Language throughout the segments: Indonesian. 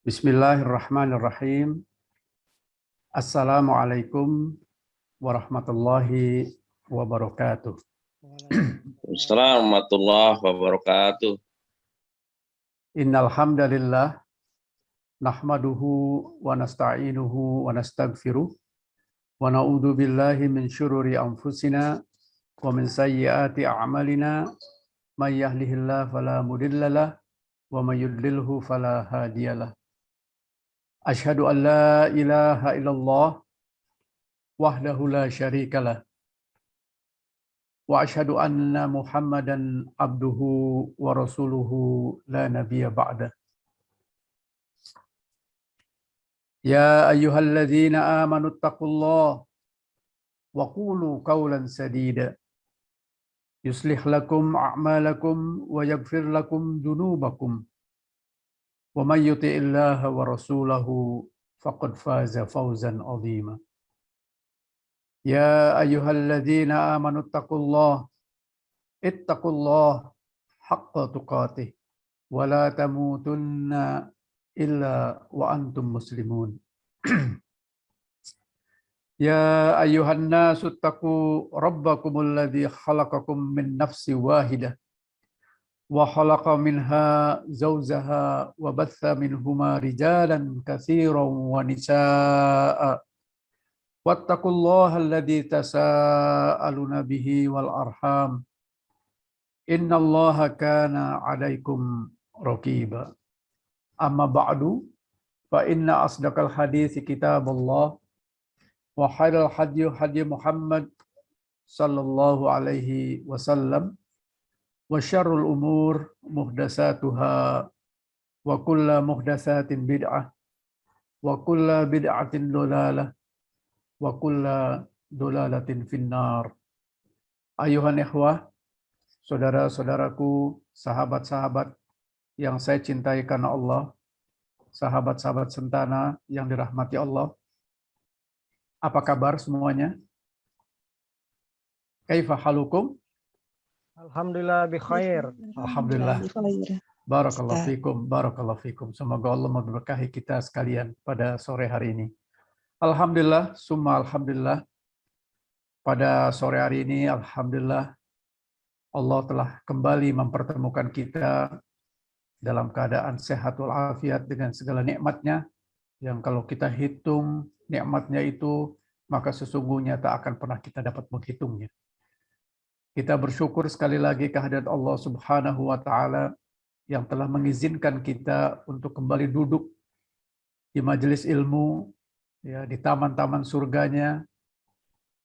Bismillahirrahmanirrahim. Assalamualaikum warahmatullahi wabarakatuh. Assalamualaikum warahmatullahi wabarakatuh. Innal hamdalillah nahmaduhu wa nasta'inuhu wa nastaghfiruh wa na'udzu billahi min syururi anfusina wa min sayyiati a'malina may yahdihillahu fala mudhillalah wa may yudlilhu fala hadiyalah. Asyhadu an la ilaha illallah wahdahu la syarikalah wa asyhadu anna Muhammadan abduhu wa rasuluhu la nabiyya ba'da. Ya ayyuhalladzina amanu taqullaha wa qulu qawlan sadida yuslih lakum a'malakum wa yaghfir lakum dhunubakum wa may yuti'illaha wa rasulahu faqad faza fawzan 'azima. Ya ayyuhalladzina amanu ittaqullaha haqqa tuqatih wa la tamutunna illa wa antum muslimun. Ya ayyuhan nasu taqu rabbakumul ladzi khalaqakum min nafsin wahidah wa khalaqa minha zawjaha wa batha minhuma rijalan katsiran wa nisaa'a wattaqullaha alladzi tasaaluna bihi wal arham innallaha kana 'alaikum raqiba. Amma ba'du fa inna asdaqal hadithi kitabullah wa khairal hadyi Muhammad sallallahu alaihi wasallam wa syarrul umur muhdatsatuha wa kullu muhdatsatin bid'ah wa kullu bid'atin dhalalah wa kullu dhalalatin finnar. Ayuhan ikhwah, saudara-saudaraku, sahabat-sahabat yang saya cintai karena Allah, sahabat-sahabat sentana yang dirahmati Allah. Apa kabar semuanya? Kaifa halukum? Alhamdulillah bi khair. Alhamdulillah. Barakallahu fikum, barakallahu fikum. Semoga Allah memberkahi kita sekalian pada sore hari ini. Alhamdulillah, summa alhamdulillah. Pada sore hari ini, alhamdulillah, Allah telah kembali mempertemukan kita dalam keadaan sehat walafiat dengan segala nikmatnya, yang kalau kita hitung nikmatnya itu, maka sesungguhnya tak akan pernah kita dapat menghitungnya. Kita bersyukur sekali lagi kehadirat Allah Subhanahu wa Ta'ala yang telah mengizinkan kita untuk kembali duduk di majelis ilmu, ya, di taman-taman surganya,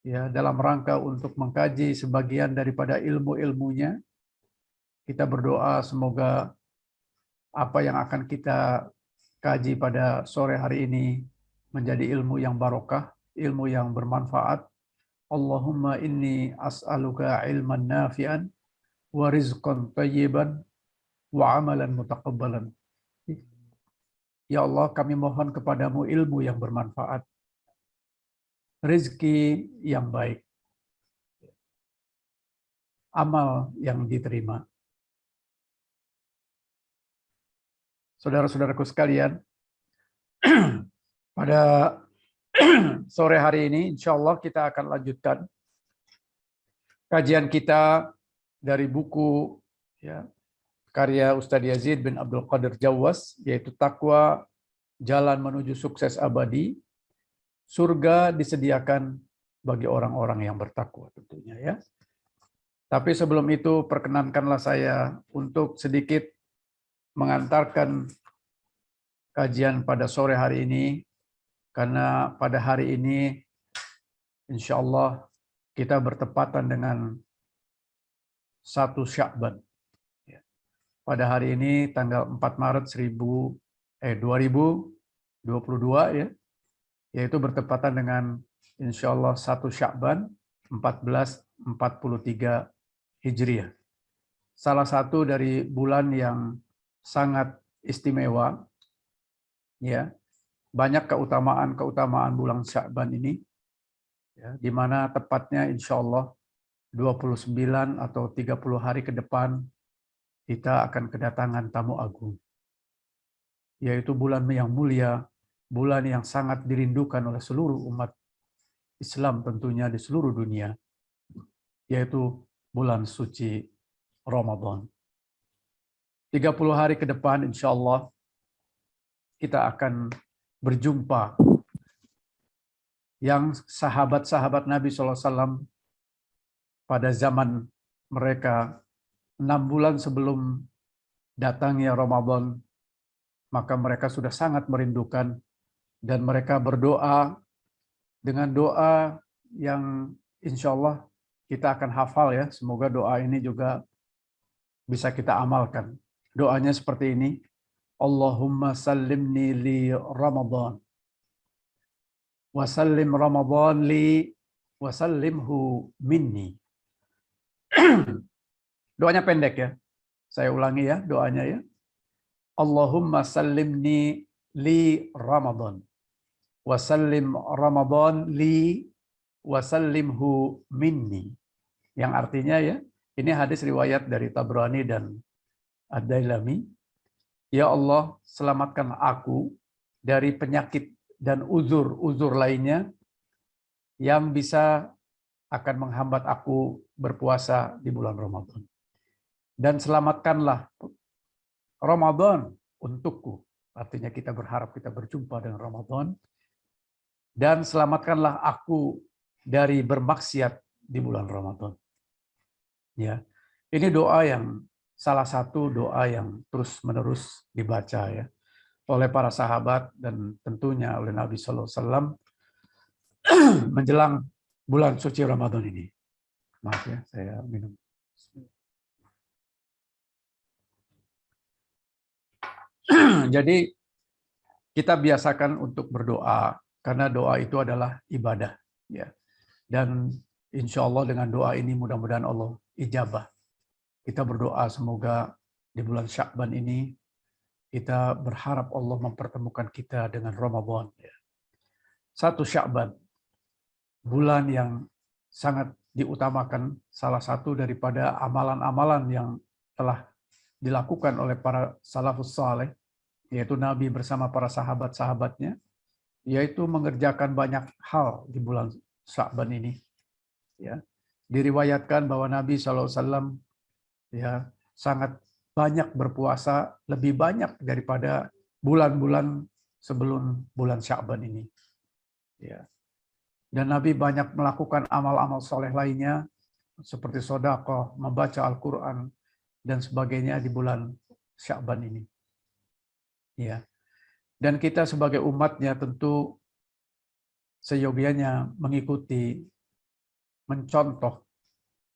ya, dalam rangka untuk mengkaji sebagian daripada ilmu-ilmunya. Kita berdoa semoga apa yang akan kita kaji pada sore hari ini menjadi ilmu yang barokah, ilmu yang bermanfaat. Allahumma inni as'aluka ilman nafi'an wa rizqan thayyiban wa amalan mutaqabbalan. Ya Allah, kami mohon kepadamu ilmu yang bermanfaat, rezeki yang baik, amal yang diterima. Saudara-saudaraku sekalian, pada sore hari ini insya Allah kita akan lanjutkan kajian kita dari buku, ya, karya Ustadz Yazid bin Abdul Qadir Jawas, yaitu Takwa, Jalan Menuju Sukses Abadi. Surga disediakan bagi orang-orang yang bertakwa tentunya, ya. Tapi sebelum itu perkenankanlah saya untuk sedikit mengantarkan kajian pada sore hari ini, karena pada hari ini insya Allah kita bertepatan dengan 1 Sya'ban. Pada hari ini tanggal 4 Maret 2022, ya, yaitu bertepatan dengan insya Allah 1 Sya'ban 1443 Hijriah. Salah satu dari bulan yang sangat istimewa, ya. Banyak keutamaan bulan Sya'ban ini, ya, di mana tepatnya insya Allah 29 atau 30 hari ke depan kita akan kedatangan tamu agung. yaitu bulan yang mulia, bulan yang sangat dirindukan oleh seluruh umat Islam tentunya di seluruh dunia, yaitu bulan suci Ramadan. 30 hari ke depan insya Allah kita akan berjumpa yang sahabat-sahabat Nabi SAW pada zaman mereka 6 bulan sebelum datangnya Ramadan, maka mereka sudah sangat merindukan dan mereka berdoa dengan doa yang insya Allah kita akan hafal ya. Semoga doa ini juga bisa kita amalkan. Doanya seperti ini. Allahumma sallimni li Ramadan. Wasallim Ramadan li wasallimhu minni. Doanya pendek ya. Saya ulangi ya doanya ya. Allahumma sallimni li Ramadan. Wasallim Ramadan li wasallimhu minni. Yang artinya ya, ini hadis riwayat dari Tabrani dan Ad-Dailami. Ya Allah, selamatkan aku dari penyakit dan uzur-uzur lainnya yang bisa akan menghambat aku berpuasa di bulan Ramadan. Dan selamatkanlah Ramadan untukku. Artinya kita berharap kita berjumpa dengan Ramadan. Dan selamatkanlah aku dari bermaksiat di bulan Ramadan. Ya, ini doa yang salah satu doa yang terus-menerus dibaca ya oleh para sahabat dan tentunya oleh Nabi SAW menjelang bulan suci Ramadan ini. Maaf ya, saya minum. Jadi kita biasakan untuk berdoa karena doa itu adalah ibadah ya. Dan insya Allah dengan doa ini mudah-mudahan Allah ijabah. Kita berdoa semoga di bulan Sya'ban ini kita berharap Allah mempertemukan kita dengan Ramadan ya. 1 Sya'ban, bulan yang sangat diutamakan, salah satu daripada amalan-amalan yang telah dilakukan oleh para salafus saleh, yaitu Nabi bersama para sahabat-sahabatnya, yaitu mengerjakan banyak hal di bulan Sya'ban ini. Ya, diriwayatkan bahwa Nabi SAW ya sangat banyak berpuasa, lebih banyak daripada bulan-bulan sebelum bulan Sya'ban ini. Ya. Dan Nabi banyak melakukan amal-amal soleh lainnya seperti sedekah, membaca Al-Quran dan sebagainya di bulan Sya'ban ini. Ya. Dan kita sebagai umatnya tentu seyogianya mengikuti, mencontoh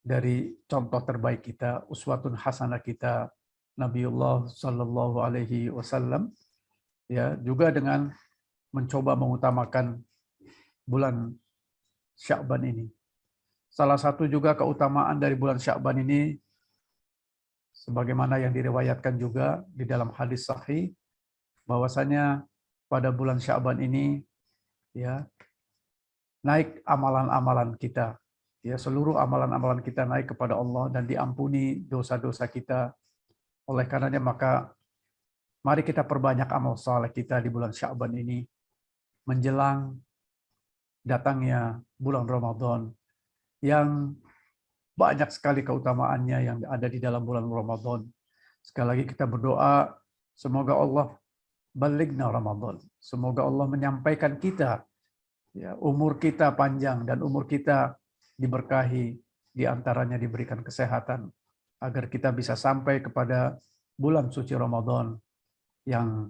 dari contoh terbaik kita, uswatun hasanah kita, Nabiullah Sallallahu Alaihi Wasallam, ya juga dengan mencoba mengutamakan bulan Sya'ban ini. Salah satu juga keutamaan dari bulan Sya'ban ini, sebagaimana yang diriwayatkan juga di dalam hadis sahih, bahwasanya pada bulan Sya'ban ini, ya naik amalan-amalan kita. Ya, seluruh amalan-amalan kita naik kepada Allah dan diampuni dosa-dosa kita. Oleh karenanya maka mari kita perbanyak amal saleh kita di bulan Sya'ban ini menjelang datangnya bulan Ramadan yang banyak sekali keutamaannya yang ada di dalam bulan Ramadan. Sekali lagi kita berdoa semoga Allah balighna Ramadan. Semoga Allah menyampaikan kita, ya, umur kita panjang dan umur kita diberkahi, diantaranya diberikan kesehatan, agar kita bisa sampai kepada bulan suci Ramadan yang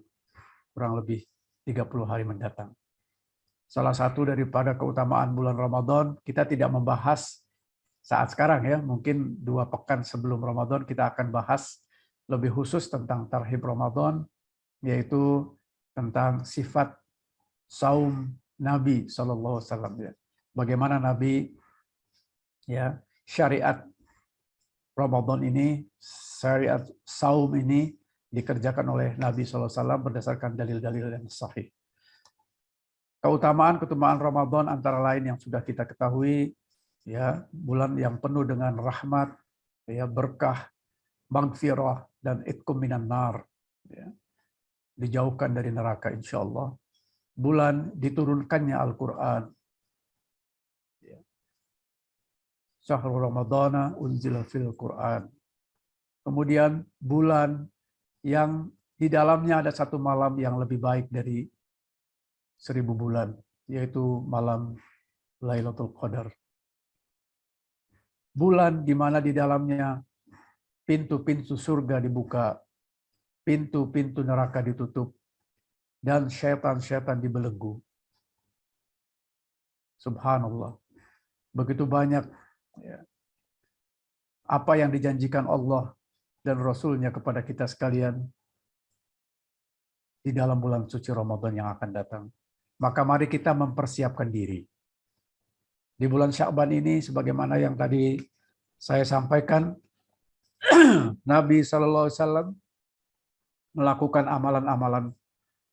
kurang lebih 30 hari mendatang. Salah satu daripada keutamaan bulan Ramadan, kita tidak membahas saat sekarang ya, mungkin 2 pekan sebelum Ramadan kita akan bahas lebih khusus tentang tarhib Ramadan, yaitu tentang sifat saum Nabi SAW. Ya. Bagaimana Nabi, ya, syariat Ramadan ini, syariat saum ini dikerjakan oleh Nabi SAW berdasarkan dalil-dalil yang sahih. Keutamaan Ramadan antara lain yang sudah kita ketahui, ya, bulan yang penuh dengan rahmat, ya, berkah, maghfirah dan itqum minan nar. Ya. dijauhkan dari neraka insya Allah. Bulan diturunkannya Al-Quran. Syahrul Ramadana unzila fil Quran. Kemudian bulan yang di dalamnya ada satu malam yang lebih baik dari 1000 bulan, yaitu malam Lailatul Qadar. Bulan di mana di dalamnya pintu-pintu surga dibuka, pintu-pintu neraka ditutup, dan syaitan-syaitan dibelenggu. Subhanallah. Begitu banyak apa yang dijanjikan Allah dan Rasul-Nya kepada kita sekalian di dalam bulan suci Ramadan yang akan datang. Maka mari kita mempersiapkan diri. Di bulan Sya'ban ini, sebagaimana yang tadi saya sampaikan, Nabi SAW melakukan amalan-amalan,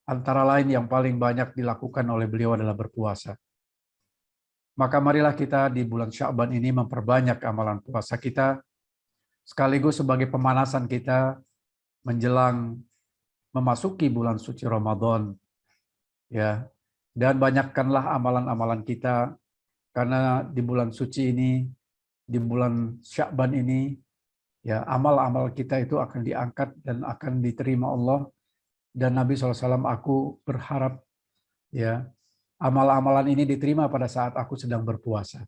antara lain yang paling banyak dilakukan oleh beliau adalah berpuasa. Maka marilah kita di bulan Sya'ban ini memperbanyak amalan puasa kita, sekaligus sebagai pemanasan kita menjelang memasuki bulan suci Ramadan. Ya, dan banyakkanlah amalan-amalan kita, karena di bulan suci ini, di bulan Sya'ban ini, ya amal-amal kita itu akan diangkat dan akan diterima Allah. Dan Nabi SAW, aku berharap ya amal-amalan ini diterima pada saat aku sedang berpuasa.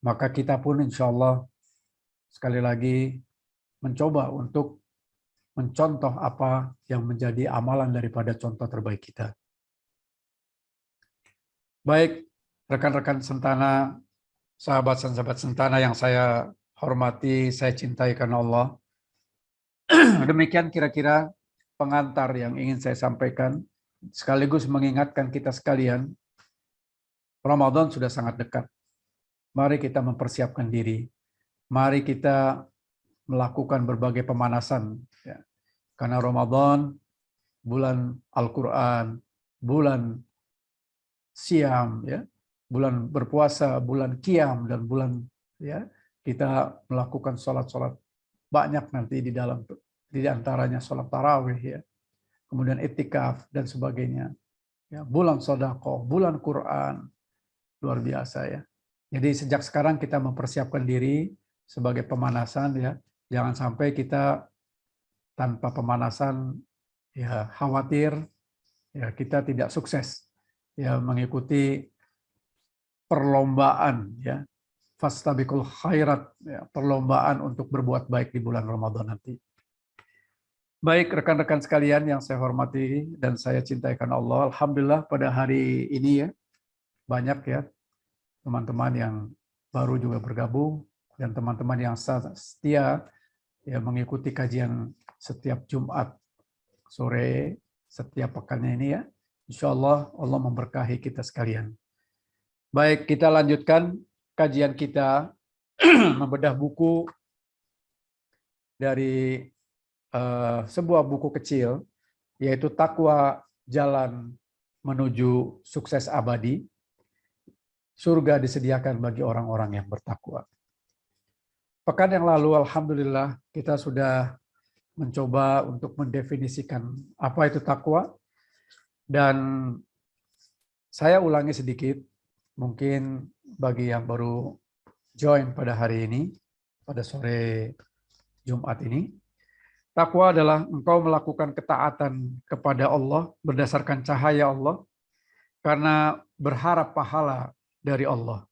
Maka kita pun insya Allah sekali lagi mencoba untuk mencontoh apa yang menjadi amalan daripada contoh terbaik kita. Baik, rekan-rekan Sentana, sahabat dan sahabat Sentana yang saya hormati, saya cintai karena Allah. Demikian kira-kira pengantar yang ingin saya sampaikan, sekaligus mengingatkan kita sekalian, Ramadan sudah sangat dekat. Mari kita mempersiapkan diri. Mari kita melakukan berbagai pemanasan. Ya. Karena Ramadan, bulan Al-Quran, bulan Siam, ya, bulan berpuasa, bulan Qiyam, dan bulan ya kita melakukan sholat-sholat banyak nanti di dalam, di antaranya sholat tarawih, ya, kemudian itikaf dan sebagainya. Ya, bulan sedekah, bulan Quran, luar biasa ya. Jadi sejak sekarang kita mempersiapkan diri sebagai pemanasan ya, jangan sampai kita tanpa pemanasan ya khawatir ya kita tidak sukses ya mengikuti perlombaan ya, fastabiqul khairat ya, perlombaan untuk berbuat baik di bulan Ramadan nanti. Baik rekan-rekan sekalian yang saya hormati dan saya cintai karena Allah, alhamdulillah pada hari ini ya banyak ya teman-teman yang baru juga bergabung dan teman-teman yang setia ya mengikuti kajian setiap Jumat sore setiap pekannya ini ya. Insya Allah Allah memberkahi kita sekalian. Baik, kita lanjutkan kajian kita membedah buku dari sebuah buku kecil, yaitu Takwa Jalan Menuju Sukses Abadi. Surga disediakan bagi orang-orang yang bertakwa. Pekan yang lalu, alhamdulillah, kita sudah mencoba untuk mendefinisikan apa itu takwa. Dan saya ulangi sedikit, mungkin bagi yang baru join pada hari ini, pada sore Jumat ini. Takwa adalah engkau melakukan ketaatan kepada Allah berdasarkan cahaya Allah, karena berharap pahala dari Allah.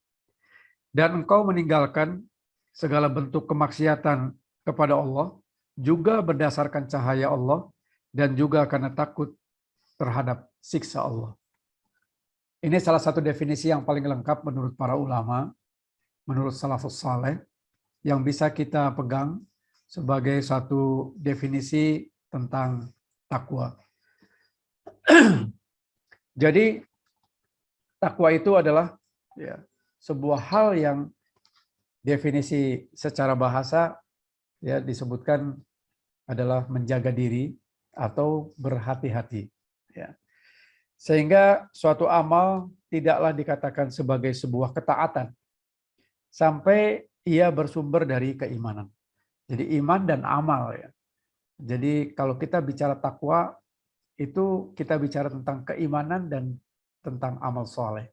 Dan engkau meninggalkan segala bentuk kemaksiatan kepada Allah, juga berdasarkan cahaya Allah, dan juga karena takut terhadap siksa Allah. Ini salah satu definisi yang paling lengkap menurut para ulama, menurut salafus saleh, yang bisa kita pegang sebagai satu definisi tentang takwa. Jadi takwa itu adalah ya, sebuah hal yang definisi secara bahasa ya disebutkan adalah menjaga diri atau berhati-hati. Ya. Sehingga suatu amal tidaklah dikatakan sebagai sebuah ketaatan sampai ia bersumber dari keimanan. Jadi iman dan amal ya. Jadi kalau kita bicara takwa, itu kita bicara tentang keimanan dan tentang amal soleh.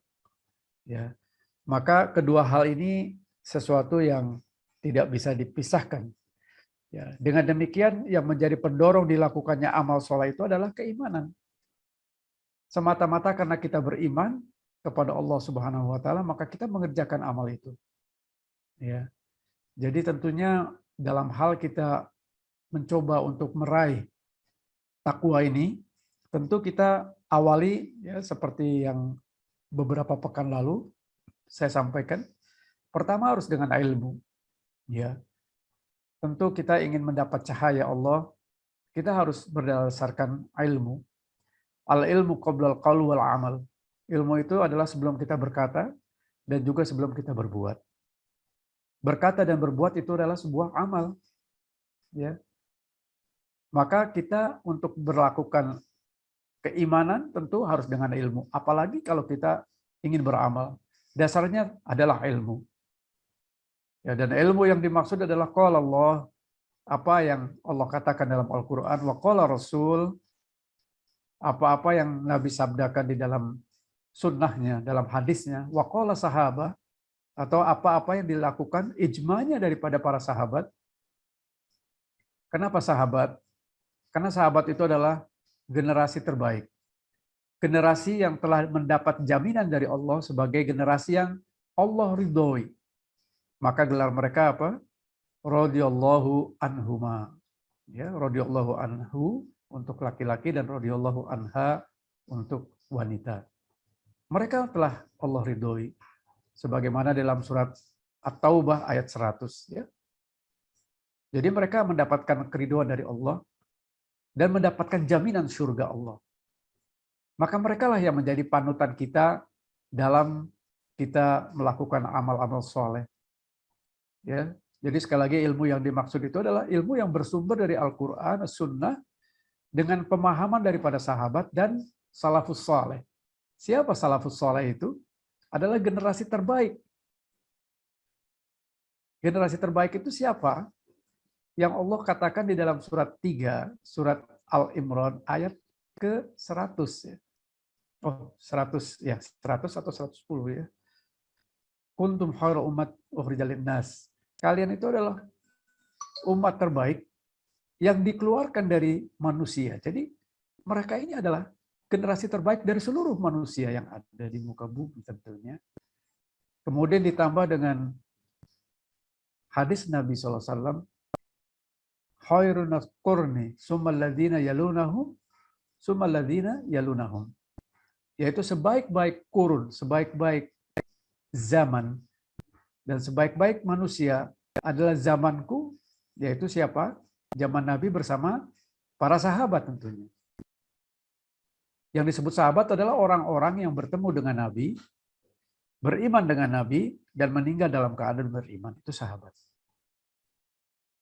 Ya, maka kedua hal ini sesuatu yang tidak bisa dipisahkan. Ya, dengan demikian yang menjadi pendorong dilakukannya amal soleh itu adalah keimanan. Semata-mata karena kita beriman kepada Allah Subhanahu wa taala, maka kita mengerjakan amal itu. Ya. Jadi tentunya dalam hal kita mencoba untuk meraih takwa ini, tentu kita awali ya seperti yang beberapa pekan lalu saya sampaikan. Pertama harus dengan ilmu. Ya. Tentu kita ingin mendapat cahaya Allah, kita harus berdasarkan ilmu. Al-ilmu qabla al-qaul wal amal. Ilmu itu adalah sebelum kita berkata dan juga sebelum kita berbuat. Berkata dan berbuat itu adalah sebuah amal. Ya. Maka kita untuk berlakukan keimanan tentu harus dengan ilmu. Apalagi kalau kita ingin beramal. Dasarnya adalah ilmu. Ya, dan ilmu yang dimaksud adalah qala Allah, apa yang Allah katakan dalam Al-Quran, wa qala Rasul, apa-apa yang Nabi sabdakan di dalam sunnahnya, dalam hadisnya, wa qala sahabat, atau apa-apa yang dilakukan ijma'nya daripada para sahabat. Kenapa sahabat? Karena sahabat itu adalah generasi terbaik. Generasi yang telah mendapat jaminan dari Allah sebagai generasi yang Allah ridhoi. Maka gelar mereka apa? Radhiyallahu anhuma. Ya, radhiyallahu anhu untuk laki-laki dan radhiyallahu anha untuk wanita. Mereka telah Allah ridhoi. Sebagaimana dalam surat At-Taubah ayat 100. Ya. Jadi mereka mendapatkan keridhaan dari Allah dan mendapatkan jaminan surga Allah. Maka mereka lah yang menjadi panutan kita dalam kita melakukan amal-amal soleh. Ya, jadi sekali lagi ilmu yang dimaksud itu adalah ilmu yang bersumber dari Al-Quran, Sunnah, dengan pemahaman daripada sahabat dan salafus soleh. Siapa salafus soleh itu? Adalah generasi terbaik. Generasi terbaik itu siapa? Yang Allah katakan di dalam surat 3, surat Al-Imran ayat ke-100. Ya. Oh, 100 ya, 100 atau 110 ya. Kuntum khairu ummat ukhrijal linnas. Kalian itu adalah umat terbaik yang dikeluarkan dari manusia. Jadi mereka ini adalah generasi terbaik dari seluruh manusia yang ada di muka bumi tentunya. Kemudian ditambah dengan hadis Nabi SAW, khairun qurni summal ladzina yalunahum summal ladzina yalunahum. Yaitu sebaik-baik kurun, sebaik-baik zaman, dan sebaik-baik manusia adalah zamanku, yaitu siapa? Zaman Nabi bersama para sahabat tentunya. Yang disebut sahabat adalah orang-orang yang bertemu dengan Nabi, beriman dengan Nabi, dan meninggal dalam keadaan beriman. Itu sahabat.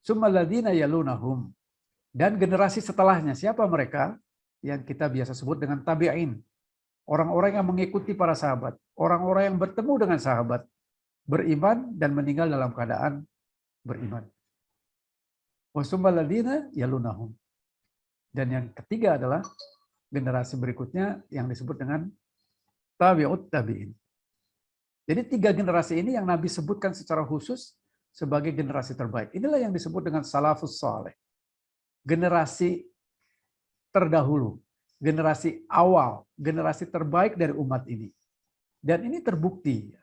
Summal ladzina yalunahum. Dan generasi setelahnya, siapa mereka? Yang kita biasa sebut dengan tabi'in. Orang-orang yang mengikuti para sahabat. Orang-orang yang bertemu dengan sahabat. Beriman dan meninggal dalam keadaan beriman. Wasummal ladzina yalunahum. Dan yang ketiga adalah generasi berikutnya yang disebut dengan tabi'ut tabi'in. Jadi 3 generasi ini yang Nabi sebutkan secara khusus sebagai generasi terbaik. Inilah yang disebut dengan salafus saleh. Generasi terdahulu, generasi awal, generasi terbaik dari umat ini. Dan ini terbukti,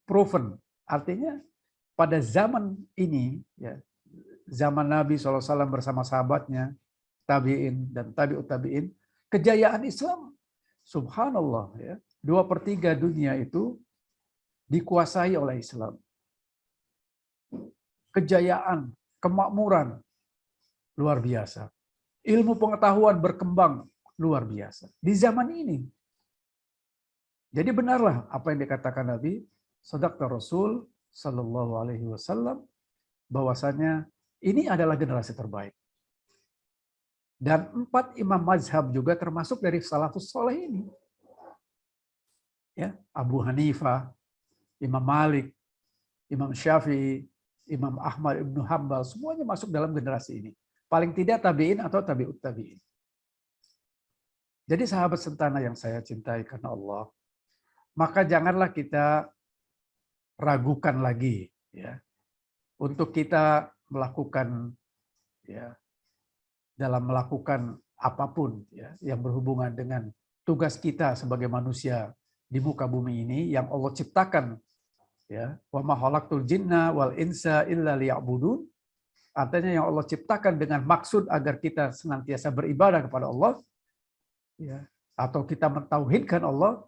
proven. Artinya pada zaman ini, ya, zaman Nabi SAW bersama sahabatnya, tabi'in dan tabi'ut tabi'in, kejayaan Islam, subhanallah, ya, 2/3 dunia itu dikuasai oleh Islam. Kejayaan, kemakmuran, luar biasa. Ilmu pengetahuan berkembang, luar biasa. Di zaman ini. Jadi benarlah apa yang dikatakan Nabi, Shadaqta Rasul Sallallahu Alaihi Wasallam, bahwasanya ini adalah generasi terbaik. Dan 4 imam mazhab juga termasuk dari salafus soleh ini. Ya, Abu Hanifah, Imam Malik, Imam Syafi'i, Imam Ahmad ibnu Hambal, semuanya masuk dalam generasi ini. Paling tidak tabi'in atau tabi'ut tabi'in. Jadi sahabat sentana yang saya cintai karena Allah, maka janganlah kita ragukan lagi ya untuk kita melakukan ya dalam melakukan apapun ya yang berhubungan dengan tugas kita sebagai manusia di muka bumi ini yang Allah ciptakan ya, wa ma khalaqtul jinna wal insa illa liya'budun. Artinya yang Allah ciptakan dengan maksud agar kita senantiasa beribadah kepada Allah ya, atau kita mentauhidkan Allah,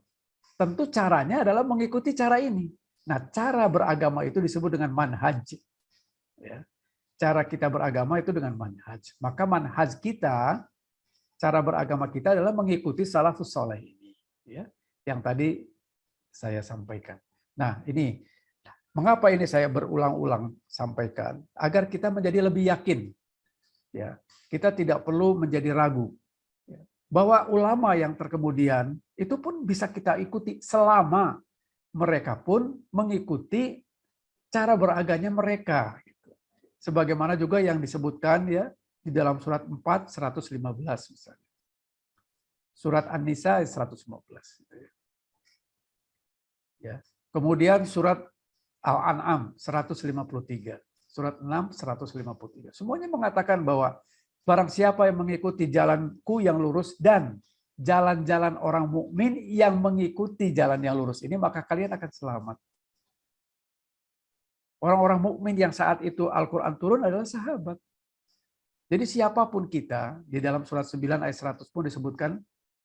tentu caranya adalah mengikuti cara ini. Nah, cara beragama itu disebut dengan manhaj. Ya. Cara kita beragama itu dengan manhaj. Maka manhaj kita, cara beragama kita adalah mengikuti salafus saleh ini. Ya, yang tadi saya sampaikan. Nah, ini mengapa ini saya berulang-ulang sampaikan? Agar kita menjadi lebih yakin. Ya, kita tidak perlu menjadi ragu. Ya, bahwa ulama yang terkemudian itu pun bisa kita ikuti selama mereka pun mengikuti cara beragamanya mereka. Sebagaimana juga yang disebutkan ya di dalam surat 4, 115 misalnya. Surat An-Nisa 115. Ya. Kemudian surat Al-An'am 153, surat 6 153. Semuanya mengatakan bahwa barang siapa yang mengikuti jalanku yang lurus dan jalan-jalan orang mukmin yang mengikuti jalan yang lurus ini, maka kalian akan selamat. Orang-orang mukmin yang saat itu Al-Qur'an turun adalah sahabat. Jadi siapapun kita, di dalam surat 9 ayat 100 pun disebutkan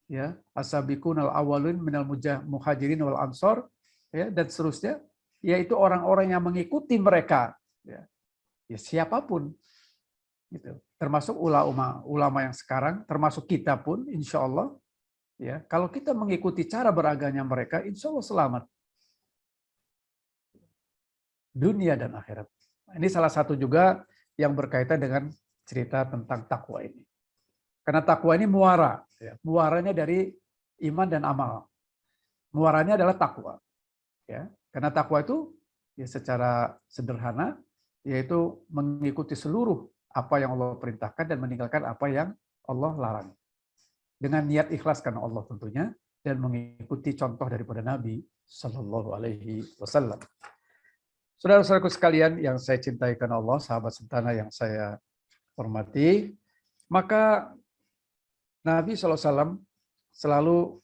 ya, as-sabiqunal awwalun minal muhajirin wal ansor ya, dan seterusnya, yaitu orang-orang yang mengikuti mereka ya, siapapun gitu, termasuk ulama yang sekarang, termasuk kita pun insya Allah ya, kalau kita mengikuti cara beragamanya mereka, insya Allah selamat dunia dan akhirat. Ini salah satu juga yang berkaitan dengan cerita tentang takwa ini, karena takwa ini muara ya, muaranya dari iman dan amal, muaranya adalah takwa ya. Karena takwa itu ya secara sederhana yaitu mengikuti seluruh apa yang Allah perintahkan dan meninggalkan apa yang Allah larang. Dengan niat ikhlas karena Allah tentunya dan mengikuti contoh daripada Nabi Shallallahu Alaihi Wasallam. Saudara-saudaraku sekalian yang saya cintai karena Allah, sahabat sentana yang saya hormati, maka Nabi SAW selalu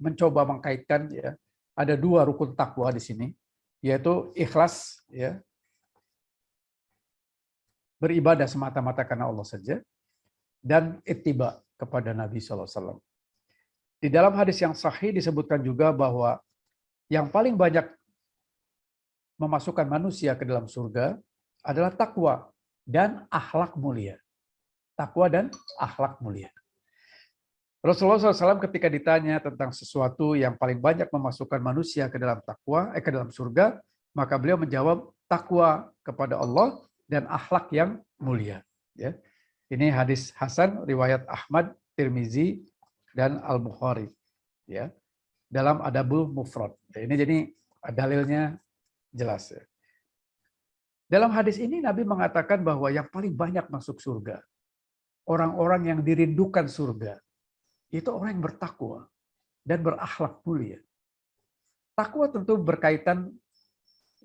mencoba mengkaitkan ya, ada dua rukun takwa di sini, yaitu ikhlas ya, beribadah semata-mata karena Allah saja, dan ittiba kepada Nabi SAW. Di dalam hadis yang sahih disebutkan juga bahwa yang paling banyak memasukkan manusia ke dalam surga adalah takwa dan akhlak mulia. Takwa dan akhlak mulia. Rasulullah SAW ketika ditanya tentang sesuatu yang paling banyak memasukkan manusia ke dalam ke dalam surga, maka beliau menjawab takwa kepada Allah dan akhlak yang mulia. Ya. Ini hadis hasan riwayat Ahmad, Tirmizi, dan Al-Bukhari. Ya. Dalam Adabul Mufrad. Ini jadi dalilnya jelas. Ya. Dalam hadis ini Nabi mengatakan bahwa yang paling banyak masuk surga, orang-orang yang dirindukan surga, itu orang yang bertakwa dan berakhlak mulia. Takwa tentu berkaitan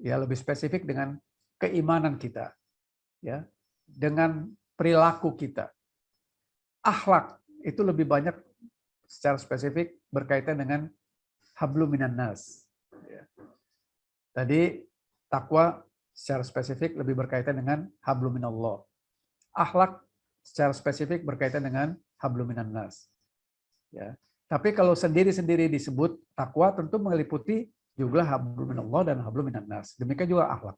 ya lebih spesifik dengan keimanan kita, ya, dengan perilaku kita. Akhlak itu lebih banyak secara spesifik berkaitan dengan hablum minan nas. Ya. Tadi takwa secara spesifik lebih berkaitan dengan hablum minallah. Akhlak secara spesifik berkaitan dengan hablum minan nas. Ya. Tapi kalau sendiri-sendiri disebut takwa tentu meliputi juga hablum minallah dan hablum minan nas. Demikian juga akhlak.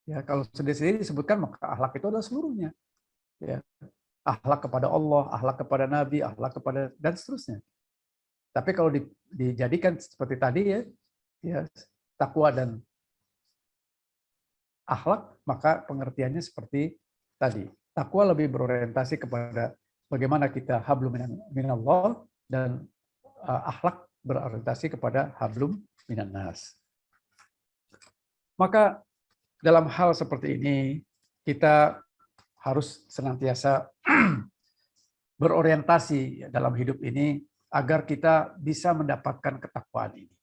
Ya, kalau sendiri-sendiri disebutkan maka akhlak itu adalah seluruhnya. Ya. Akhlak kepada Allah, akhlak kepada Nabi, akhlak kepada dan seterusnya. Tapi kalau dijadikan seperti tadi ya takwa dan akhlak, maka pengertiannya seperti tadi. Takwa lebih berorientasi kepada bagaimana kita hablum minallah dan akhlak berorientasi kepada hablum minan nas. Maka dalam hal seperti ini kita harus senantiasa berorientasi dalam hidup ini agar kita bisa mendapatkan ketakwaan ini.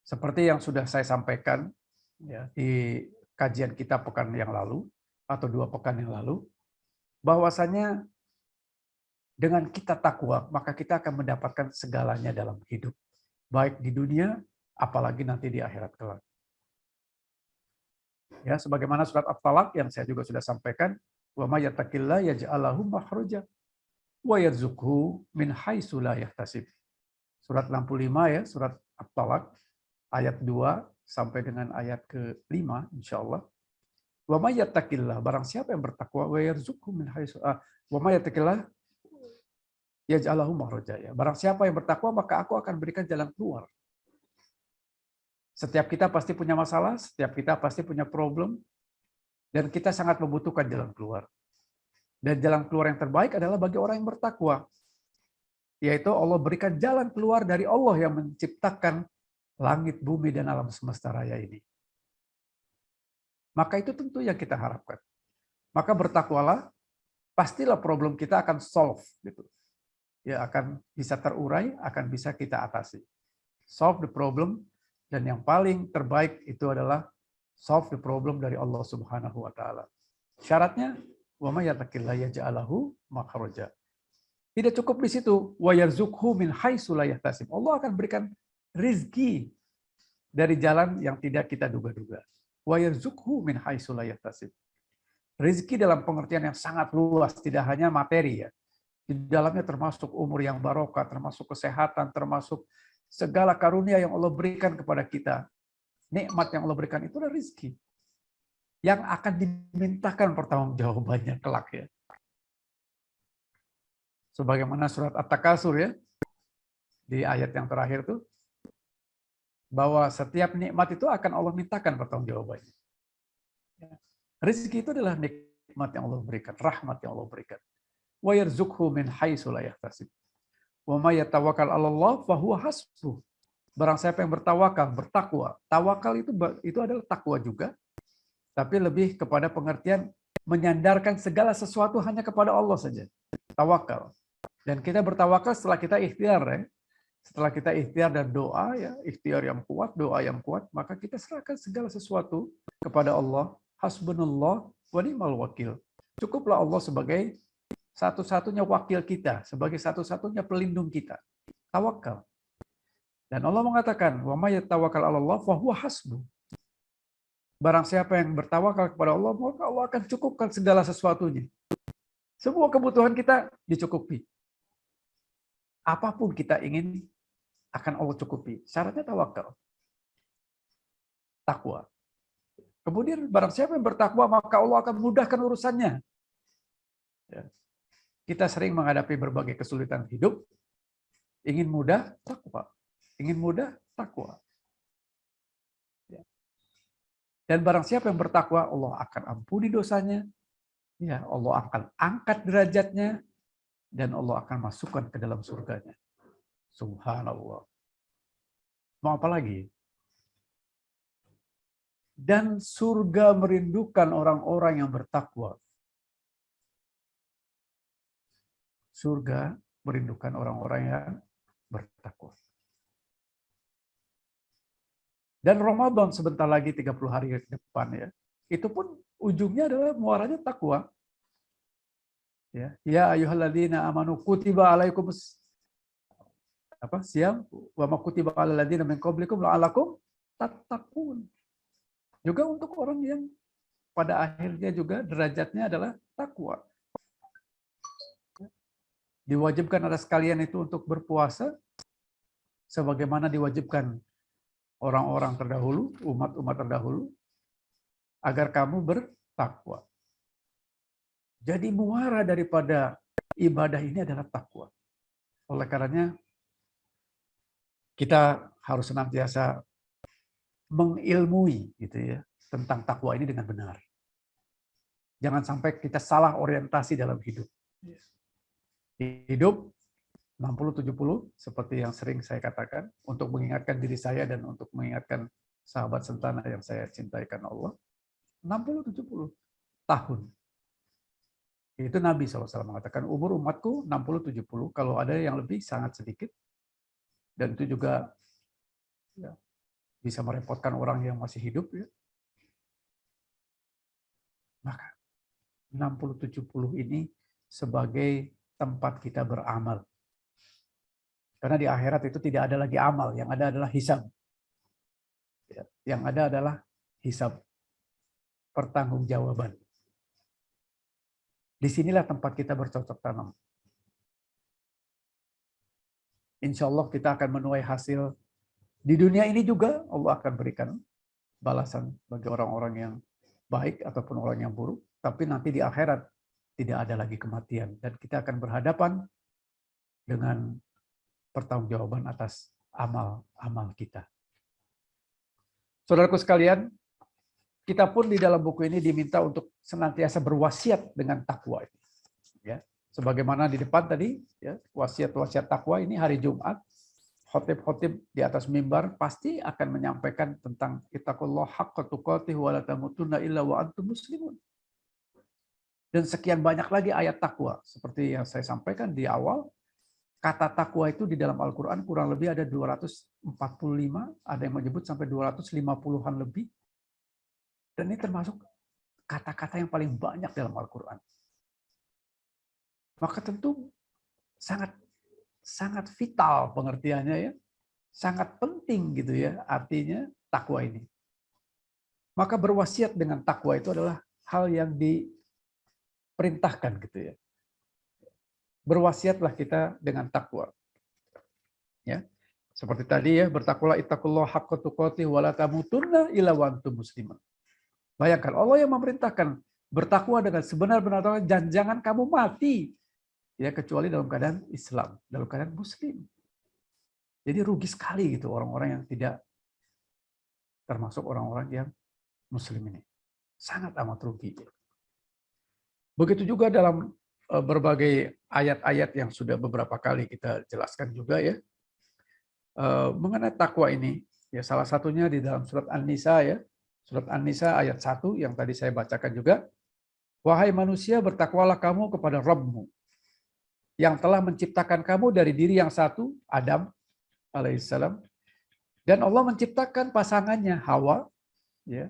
Seperti yang sudah saya sampaikan ya, di kajian kita pekan yang lalu atau 2 pekan yang lalu, bahwasanya dengan kita takwa, maka kita akan mendapatkan segalanya dalam hidup, baik di dunia, apalagi nanti di akhirat kelak. Ya, sebagaimana surat At-Talaq yang saya juga sudah sampaikan, wa may yattaqillah yaj'al lahu makhraja wa yarzuqhu min haitsu la yahtasib. Surat 65 ya, surat At-Talaq ayat 2 sampai dengan ayat ke-5 insyaallah. Wa may yattaqillah, barang siapa yang bertakwa, wa yarzuqhu min haitsu wa may yattaqillah yaj'al lahu makhraja, ya. Barang siapa yang bertakwa, maka aku akan berikan jalan keluar. Setiap kita pasti punya masalah, setiap kita pasti punya problem, dan kita sangat membutuhkan jalan keluar. Dan jalan keluar yang terbaik adalah bagi orang yang bertakwa, yaitu Allah berikan jalan keluar dari Allah yang menciptakan langit, bumi, dan alam semesta raya ini. Maka itu tentu yang kita harapkan. Maka bertakwalah, pastilah problem kita akan solve, gitu. Ya, akan bisa terurai, akan bisa kita atasi. Solve the problem, dan yang paling terbaik itu adalah solve the problem dari Allah Subhanahu wa taala. Syaratnya wa may yattaqillah yaj'al lahu makhraja. Tidak cukup di situ, wa yarzuqhu min haitsu la yahtasib. Allah akan berikan rezeki dari jalan yang tidak kita duga-duga. Wa yarzuqhu min haitsu la yahtasib. Rezeki dalam pengertian yang sangat luas, tidak hanya materi ya. Di dalamnya termasuk umur yang barokah, termasuk kesehatan, termasuk segala karunia yang Allah berikan kepada kita. Nikmat yang Allah berikan itu adalah rezeki yang akan dimintakan pertanggungjawabannya kelak ya. Sebagaimana surat At-Takasur ya, di ayat yang terakhir tuh, bahwa setiap nikmat itu akan Allah mintakan pertanggungjawabannya. Rezeki itu adalah nikmat yang Allah berikan, rahmat yang Allah berikan. Wa yarzuqhu min haitsu la yahtasib. Wa may yatawakkal 'ala Allah fa huwa hasbuh. Barang siapa yang bertawakal, bertakwa. Tawakal itu adalah takwa juga, tapi lebih kepada pengertian menyandarkan segala sesuatu hanya kepada Allah saja. Tawakal. Dan kita bertawakal setelah kita ikhtiar ya. Setelah kita ikhtiar dan doa ya, ikhtiar yang kuat, doa yang kuat, maka kita serahkan segala sesuatu kepada Allah. Hasbunallah wa ni'mal wakil. Cukuplah Allah sebagai satu-satunya wakil kita, sebagai satu-satunya pelindung kita. Tawakal. Dan Allah mengatakan, "Wa may yatawakkal 'ala Allah fa huwa hasbuh." Barang siapa yang bertawakal kepada Allah, maka Allah akan cukupkan segala sesuatunya. Semua kebutuhan kita dicukupi. Apapun kita ingin akan Allah cukupi. Syaratnya tawakal. Takwa. Kemudian barang siapa yang bertakwa, maka Allah akan mudahkan urusannya. Ya. Kita sering menghadapi berbagai kesulitan hidup, ingin mudah, takwa. Ingin mudah, takwa. Dan barang siapa yang bertakwa, Allah akan ampuni dosanya, ya, Allah akan angkat derajatnya, dan Allah akan masukkan ke dalam surganya. Subhanallah. Mau apa lagi? Dan surga merindukan orang-orang yang bertakwa. Surga merindukan orang-orang yang bertakwa. Dan Ramadan sebentar lagi 30 hari ke depan ya. Itu pun ujungnya adalah muaranya takwa. Ya ayyuhalladzina amanu kutiba alaikumus siyam wa ma kutiba alal ladzina min qablikum la'allakum tattaqun. Juga untuk orang yang pada akhirnya juga derajatnya adalah takwa. Diwajibkan atas kalian itu untuk berpuasa sebagaimana diwajibkan orang-orang terdahulu, umat-umat terdahulu, agar kamu bertakwa. Jadi muara daripada ibadah ini adalah takwa. Oleh karenanya kita harus senantiasa mengilmui gitu ya tentang takwa ini dengan benar. Jangan sampai kita salah orientasi dalam hidup. Hidup 60-70 seperti yang sering saya katakan untuk mengingatkan diri saya dan untuk mengingatkan sahabat sentana yang saya cintai karena Allah. 60-70 tahun. Itu Nabi SAW mengatakan umur umatku 60-70, kalau ada yang lebih sangat sedikit. Dan itu juga ya, bisa merepotkan orang yang masih hidup. Ya. Maka 60-70 ini sebagai tempat kita beramal. Karena di akhirat itu tidak ada lagi amal, yang ada adalah hisab. Ya, yang ada adalah hisab, pertanggungjawaban. Disinilah tempat kita bercocok tanam. Insya Allah kita akan menuai hasil. Di dunia ini juga Allah akan berikan balasan bagi orang-orang yang baik ataupun orang yang buruk. Tapi nanti di akhirat tidak ada lagi kematian. Dan kita akan berhadapan dengan pertanggungjawaban atas amal-amal kita. Saudaraku sekalian, kita pun di dalam buku ini diminta untuk senantiasa berwasiat dengan takwa. Ya. Sebagaimana di depan tadi, ya, wasiat-wasiat takwa ini hari Jumat, khotib-khotib di atas mimbar pasti akan menyampaikan tentang ittaqullah haqqa tuqatih wa la tamutunna illa wa antum muslimun. Dan sekian banyak lagi ayat takwa. Seperti yang saya sampaikan di awal, kata takwa itu di dalam Al-Quran kurang lebih ada 245, ada yang menyebut sampai 250-an lebih. Dan ini termasuk kata-kata yang paling banyak dalam Al-Quran. Maka tentu sangat vital pengertiannya ya, sangat penting gitu ya artinya takwa ini. Maka berwasiat dengan takwa itu adalah hal yang diperintahkan gitu ya. Berwasiatlah kita dengan takwa. Ya. Seperti tadi ya, bertakwalah ittaqullah haqqa tuqatih wa la tamutunna illa wa antum muslimun. Bayangkan Allah yang memerintahkan bertakwa dengan sebenar-benar takwa dan jangan kamu mati ya kecuali dalam keadaan Islam, dalam keadaan Muslim. Jadi rugi sekali gitu orang-orang yang tidak termasuk orang-orang yang Muslim ini. Sangat amat rugi. Begitu juga dalam berbagai ayat-ayat yang sudah beberapa kali kita jelaskan juga ya mengenai takwa ini. Ya salah satunya di dalam surat An-Nisa ya. Surat An-Nisa ayat 1 yang tadi saya bacakan juga. Wahai manusia, bertakwalah kamu kepada Rabbmu yang telah menciptakan kamu dari diri yang satu, Adam alaihissalam. Dan Allah menciptakan pasangannya, Hawa, ya,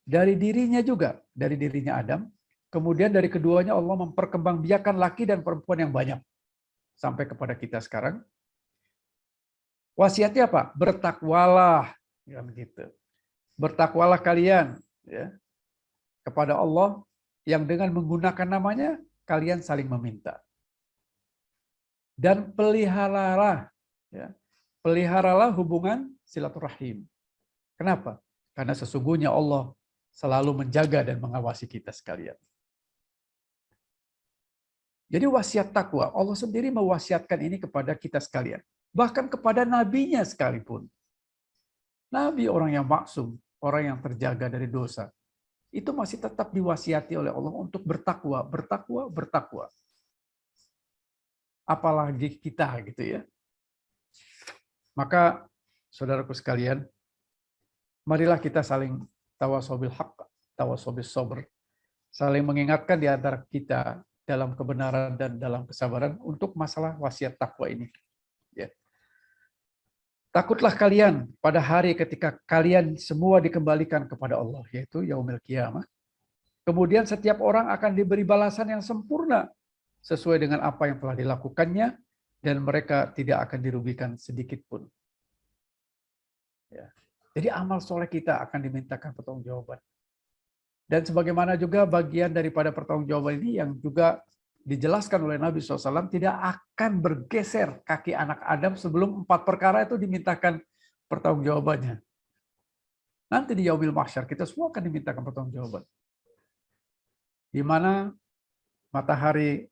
dari dirinya juga, dari dirinya Adam. Kemudian dari keduanya Allah memperkembangbiakan laki dan perempuan yang banyak. Sampai kepada kita sekarang. Wasiatnya apa? Bertakwalah. Ya, begitu. Bertakwalah kalian ya, kepada Allah yang dengan menggunakan namanya kalian saling meminta. Dan peliharalah ya, peliharalah hubungan silaturahim. Kenapa? Karena sesungguhnya Allah selalu menjaga dan mengawasi kita sekalian. Jadi wasiat takwa, Allah sendiri mewasiatkan ini kepada kita sekalian. Bahkan kepada nabinya sekalipun. Nabi orang yang maksum, orang yang terjaga dari dosa, itu masih tetap diwasiati oleh Allah untuk bertakwa, bertakwa, bertakwa. Apalagi kita gitu ya. Maka saudaraku sekalian, marilah kita saling tawasobil haq, tawasobil sabr, saling mengingatkan di antara kita dalam kebenaran dan dalam kesabaran untuk masalah wasiat takwa ini. Ya. Takutlah kalian pada hari ketika kalian semua dikembalikan kepada Allah, yaitu yaumil qiyamah. Kemudian setiap orang akan diberi balasan yang sempurna sesuai dengan apa yang telah dilakukannya dan mereka tidak akan dirugikan sedikit pun. Ya. Jadi amal soleh kita akan dimintakan pertanggungjawaban. Dan sebagaimana juga bagian daripada pertanggungjawaban ini yang juga dijelaskan oleh Nabi SAW, tidak akan bergeser kaki anak Adam sebelum 4 perkara itu dimintakan pertanggungjawabannya. Nanti di yaumil mahsyar kita semua akan dimintakan pertanggungjawaban. Di mana matahari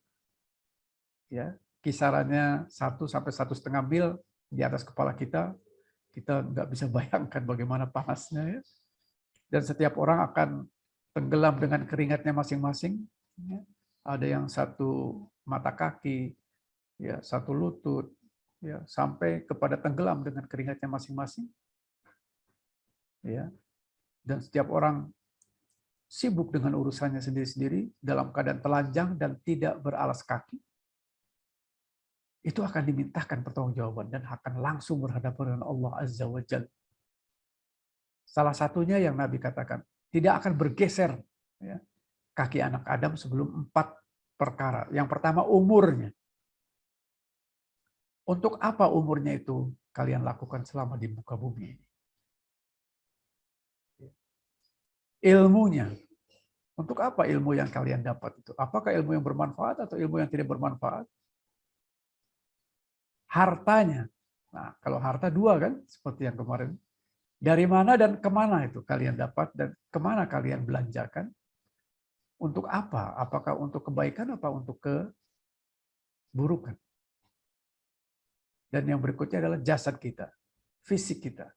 ya kisarannya 1 sampai 1,5 mil di atas kepala kita nggak bisa bayangkan bagaimana panasnya ya. Dan setiap orang akan tenggelam dengan keringatnya masing-masing. Ya. Ada yang 1 mata kaki, ya 1 lutut, ya sampai kepada tenggelam dengan keringatnya masing-masing. Ya. Dan setiap orang sibuk dengan urusannya sendiri-sendiri dalam keadaan telanjang dan tidak beralas kaki, itu akan dimintakan pertanggungjawaban dan akan langsung berhadapan dengan Allah Azza wa Jalla. Salah satunya yang Nabi katakan, tidak akan bergeser ya, kaki anak Adam sebelum 4 perkara. Yang pertama, umurnya. Untuk apa umurnya itu kalian lakukan selama di muka bumi ini? Ilmunya. Untuk apa ilmu yang kalian dapat itu? Apakah ilmu yang bermanfaat atau ilmu yang tidak bermanfaat? Hartanya. Nah, kalau harta 2 kan, seperti yang kemarin. Dari mana dan kemana itu kalian dapat dan kemana kalian belanjakan? Untuk apa? Apakah untuk kebaikan atau untuk keburukan? Dan yang berikutnya adalah jasad kita, fisik kita,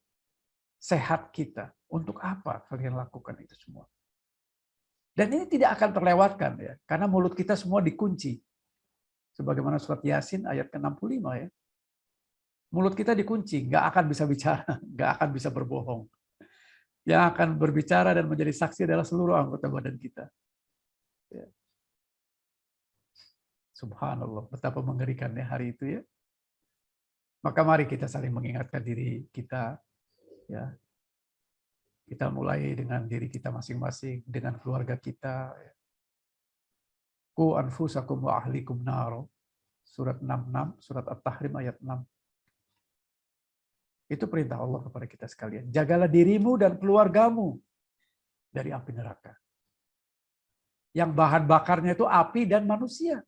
sehat kita. Untuk apa kalian lakukan itu semua? Dan ini tidak akan terlewatkan ya, karena mulut kita semua dikunci. Sebagaimana surat Yasin ayat ke-65 ya. Mulut kita dikunci, nggak akan bisa bicara, nggak akan bisa berbohong. Yang akan berbicara dan menjadi saksi adalah seluruh anggota badan kita. Ya. Subhanallah, betapa mengerikannya hari itu ya. Maka mari kita saling mengingatkan diri kita, ya. Kita mulai dengan diri kita masing-masing, dengan keluarga kita. Ya. Qu anfusakum wa ahlikum naro. Surat 66, surat At-Tahrim ayat 6. Itu perintah Allah kepada kita sekalian. Jagalah dirimu dan keluargamu dari api neraka. Yang bahan bakarnya itu api dan manusia.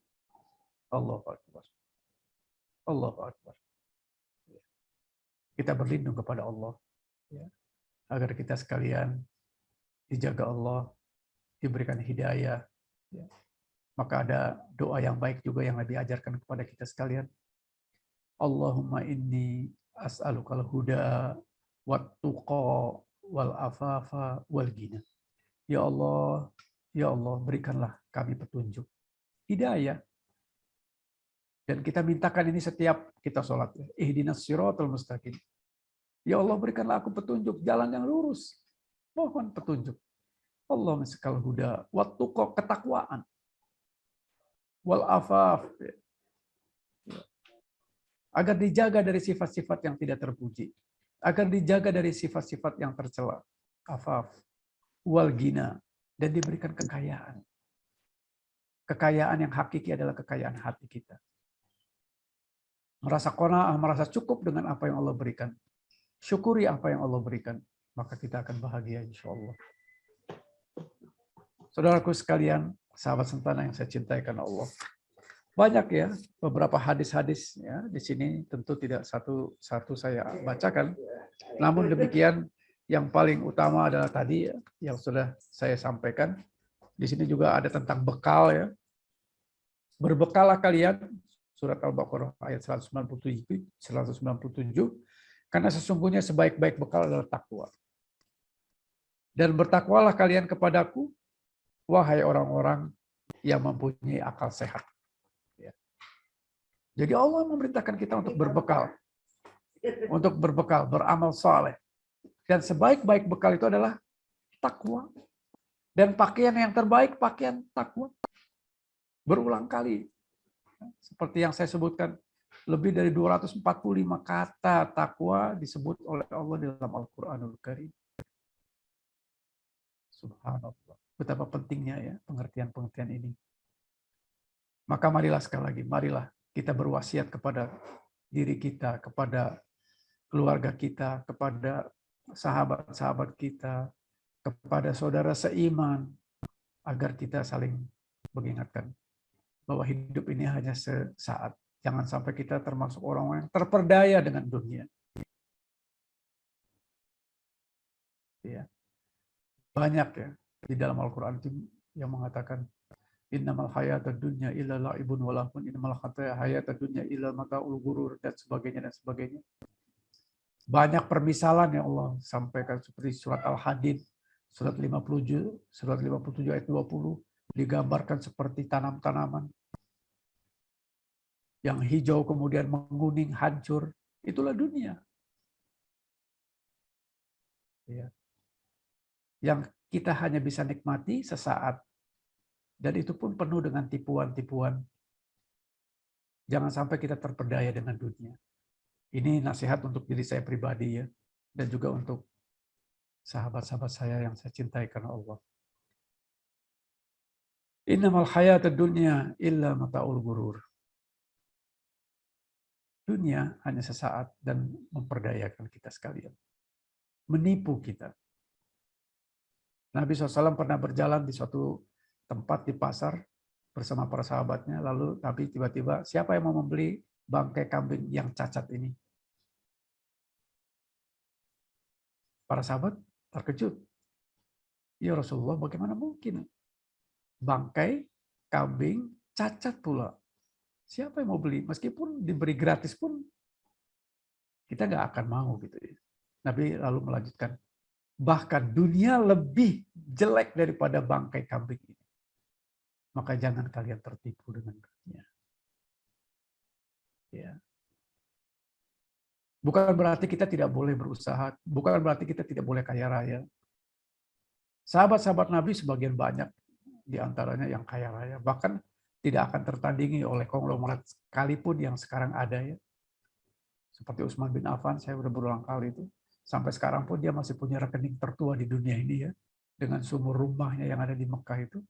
Allahu Akbar. Allahu Akbar. Kita berlindung kepada Allah. Ya, agar kita sekalian dijaga Allah, diberikan hidayah. Ya. Maka ada doa yang baik juga yang Nabi ajarkan kepada kita sekalian. Allahumma inni as'alukal huda wat tuqa wal afafa wal ghina. Ya Allah, berikanlah kami petunjuk, hidayah. Dan kita mintakan ini setiap kita sholat. Ihdinas siratal mustaqim. Ya Allah, berikanlah aku petunjuk, jalan yang lurus. Mohon petunjuk. Allah miskal huda wat tuqa, ketakwaan. Wal afaf. Agar dijaga dari sifat-sifat yang tidak terpuji, agar dijaga dari sifat-sifat yang tercela, afaf, wal ghina, dan diberikan kekayaan. Kekayaan yang hakiki adalah kekayaan hati kita. Merasa qanaah, merasa cukup dengan apa yang Allah berikan. Syukuri apa yang Allah berikan, maka kita akan bahagia insya Allah. Saudaraku sekalian, sahabat sentana yang saya cintai karena Allah. Banyak ya beberapa hadis-hadis ya di sini, tentu tidak satu-satu saya bacakan. Namun demikian yang paling utama adalah tadi ya, yang sudah saya sampaikan. Di sini juga ada tentang bekal ya. Berbekallah kalian, surat Al-Baqarah ayat 197, karena sesungguhnya sebaik-baik bekal adalah takwa. Dan bertakwalah kalian kepadaku, wahai orang-orang yang mempunyai akal sehat. Jadi Allah memerintahkan kita untuk berbekal, beramal saleh. Dan sebaik-baik bekal itu adalah takwa. Dan pakaian yang terbaik, pakaian takwa. Berulang kali. Seperti yang saya sebutkan, lebih dari 245 kata takwa disebut oleh Allah dalam Al-Quranul Karim. Subhanallah. Betapa pentingnya ya pengertian-pengertian ini. Maka marilah sekali lagi, marilah kita berwasiat kepada diri kita, kepada keluarga kita, kepada sahabat-sahabat kita, kepada saudara seiman, agar kita saling mengingatkan bahwa hidup ini hanya sesaat. Jangan sampai kita termasuk orang yang terperdaya dengan dunia. Ya. Banyak ya di dalam Al-Quran yang mengatakan innamal hayatad dunya illa la'ibun wa lahun, innamal hayatad dunya illa mata'ul ghurur, dan sebagainya dan sebagainya. Banyak permisalan yang Allah sampaikan seperti surat Al-Hadid, surat 57 ayat 20 digambarkan seperti tanam-tanaman yang hijau kemudian menguning, hancur. Itulah dunia. Ya. Yang kita hanya bisa nikmati sesaat. Dan itu pun penuh dengan tipuan-tipuan. Jangan sampai kita terpedaya dengan dunia. Ini nasihat untuk diri saya pribadi ya, dan juga untuk sahabat-sahabat saya yang saya cintai karena Allah. Innamal hayatud dunya illa mata'ul ghurur. Dunia hanya sesaat dan memperdayakan kita sekalian. Menipu kita. Nabi SAW pernah berjalan di suatu tempat di pasar bersama para sahabatnya, lalu Nabi tiba-tiba, siapa yang mau membeli bangkai kambing yang cacat ini? Para sahabat terkejut. Ya Rasulullah, bagaimana mungkin? Bangkai kambing cacat pula. Siapa yang mau beli? Meskipun diberi gratis pun, kita nggak akan mau gitu ya. Nabi lalu melanjutkan, bahkan dunia lebih jelek daripada bangkai kambing ini. Maka jangan kalian tertipu dengan dunia. Ya. Bukan berarti kita tidak boleh berusaha, bukan berarti kita tidak boleh kaya raya. Sahabat-sahabat Nabi sebagian banyak di antaranya yang kaya raya, bahkan tidak akan tertandingi oleh konglomerat sekalipun yang sekarang ada ya. Seperti Utsman bin Affan, saya sudah berulang kali itu. Sampai sekarang pun dia masih punya rekening tertua di dunia ini ya, dengan sumur rumahnya yang ada di Mekah itu.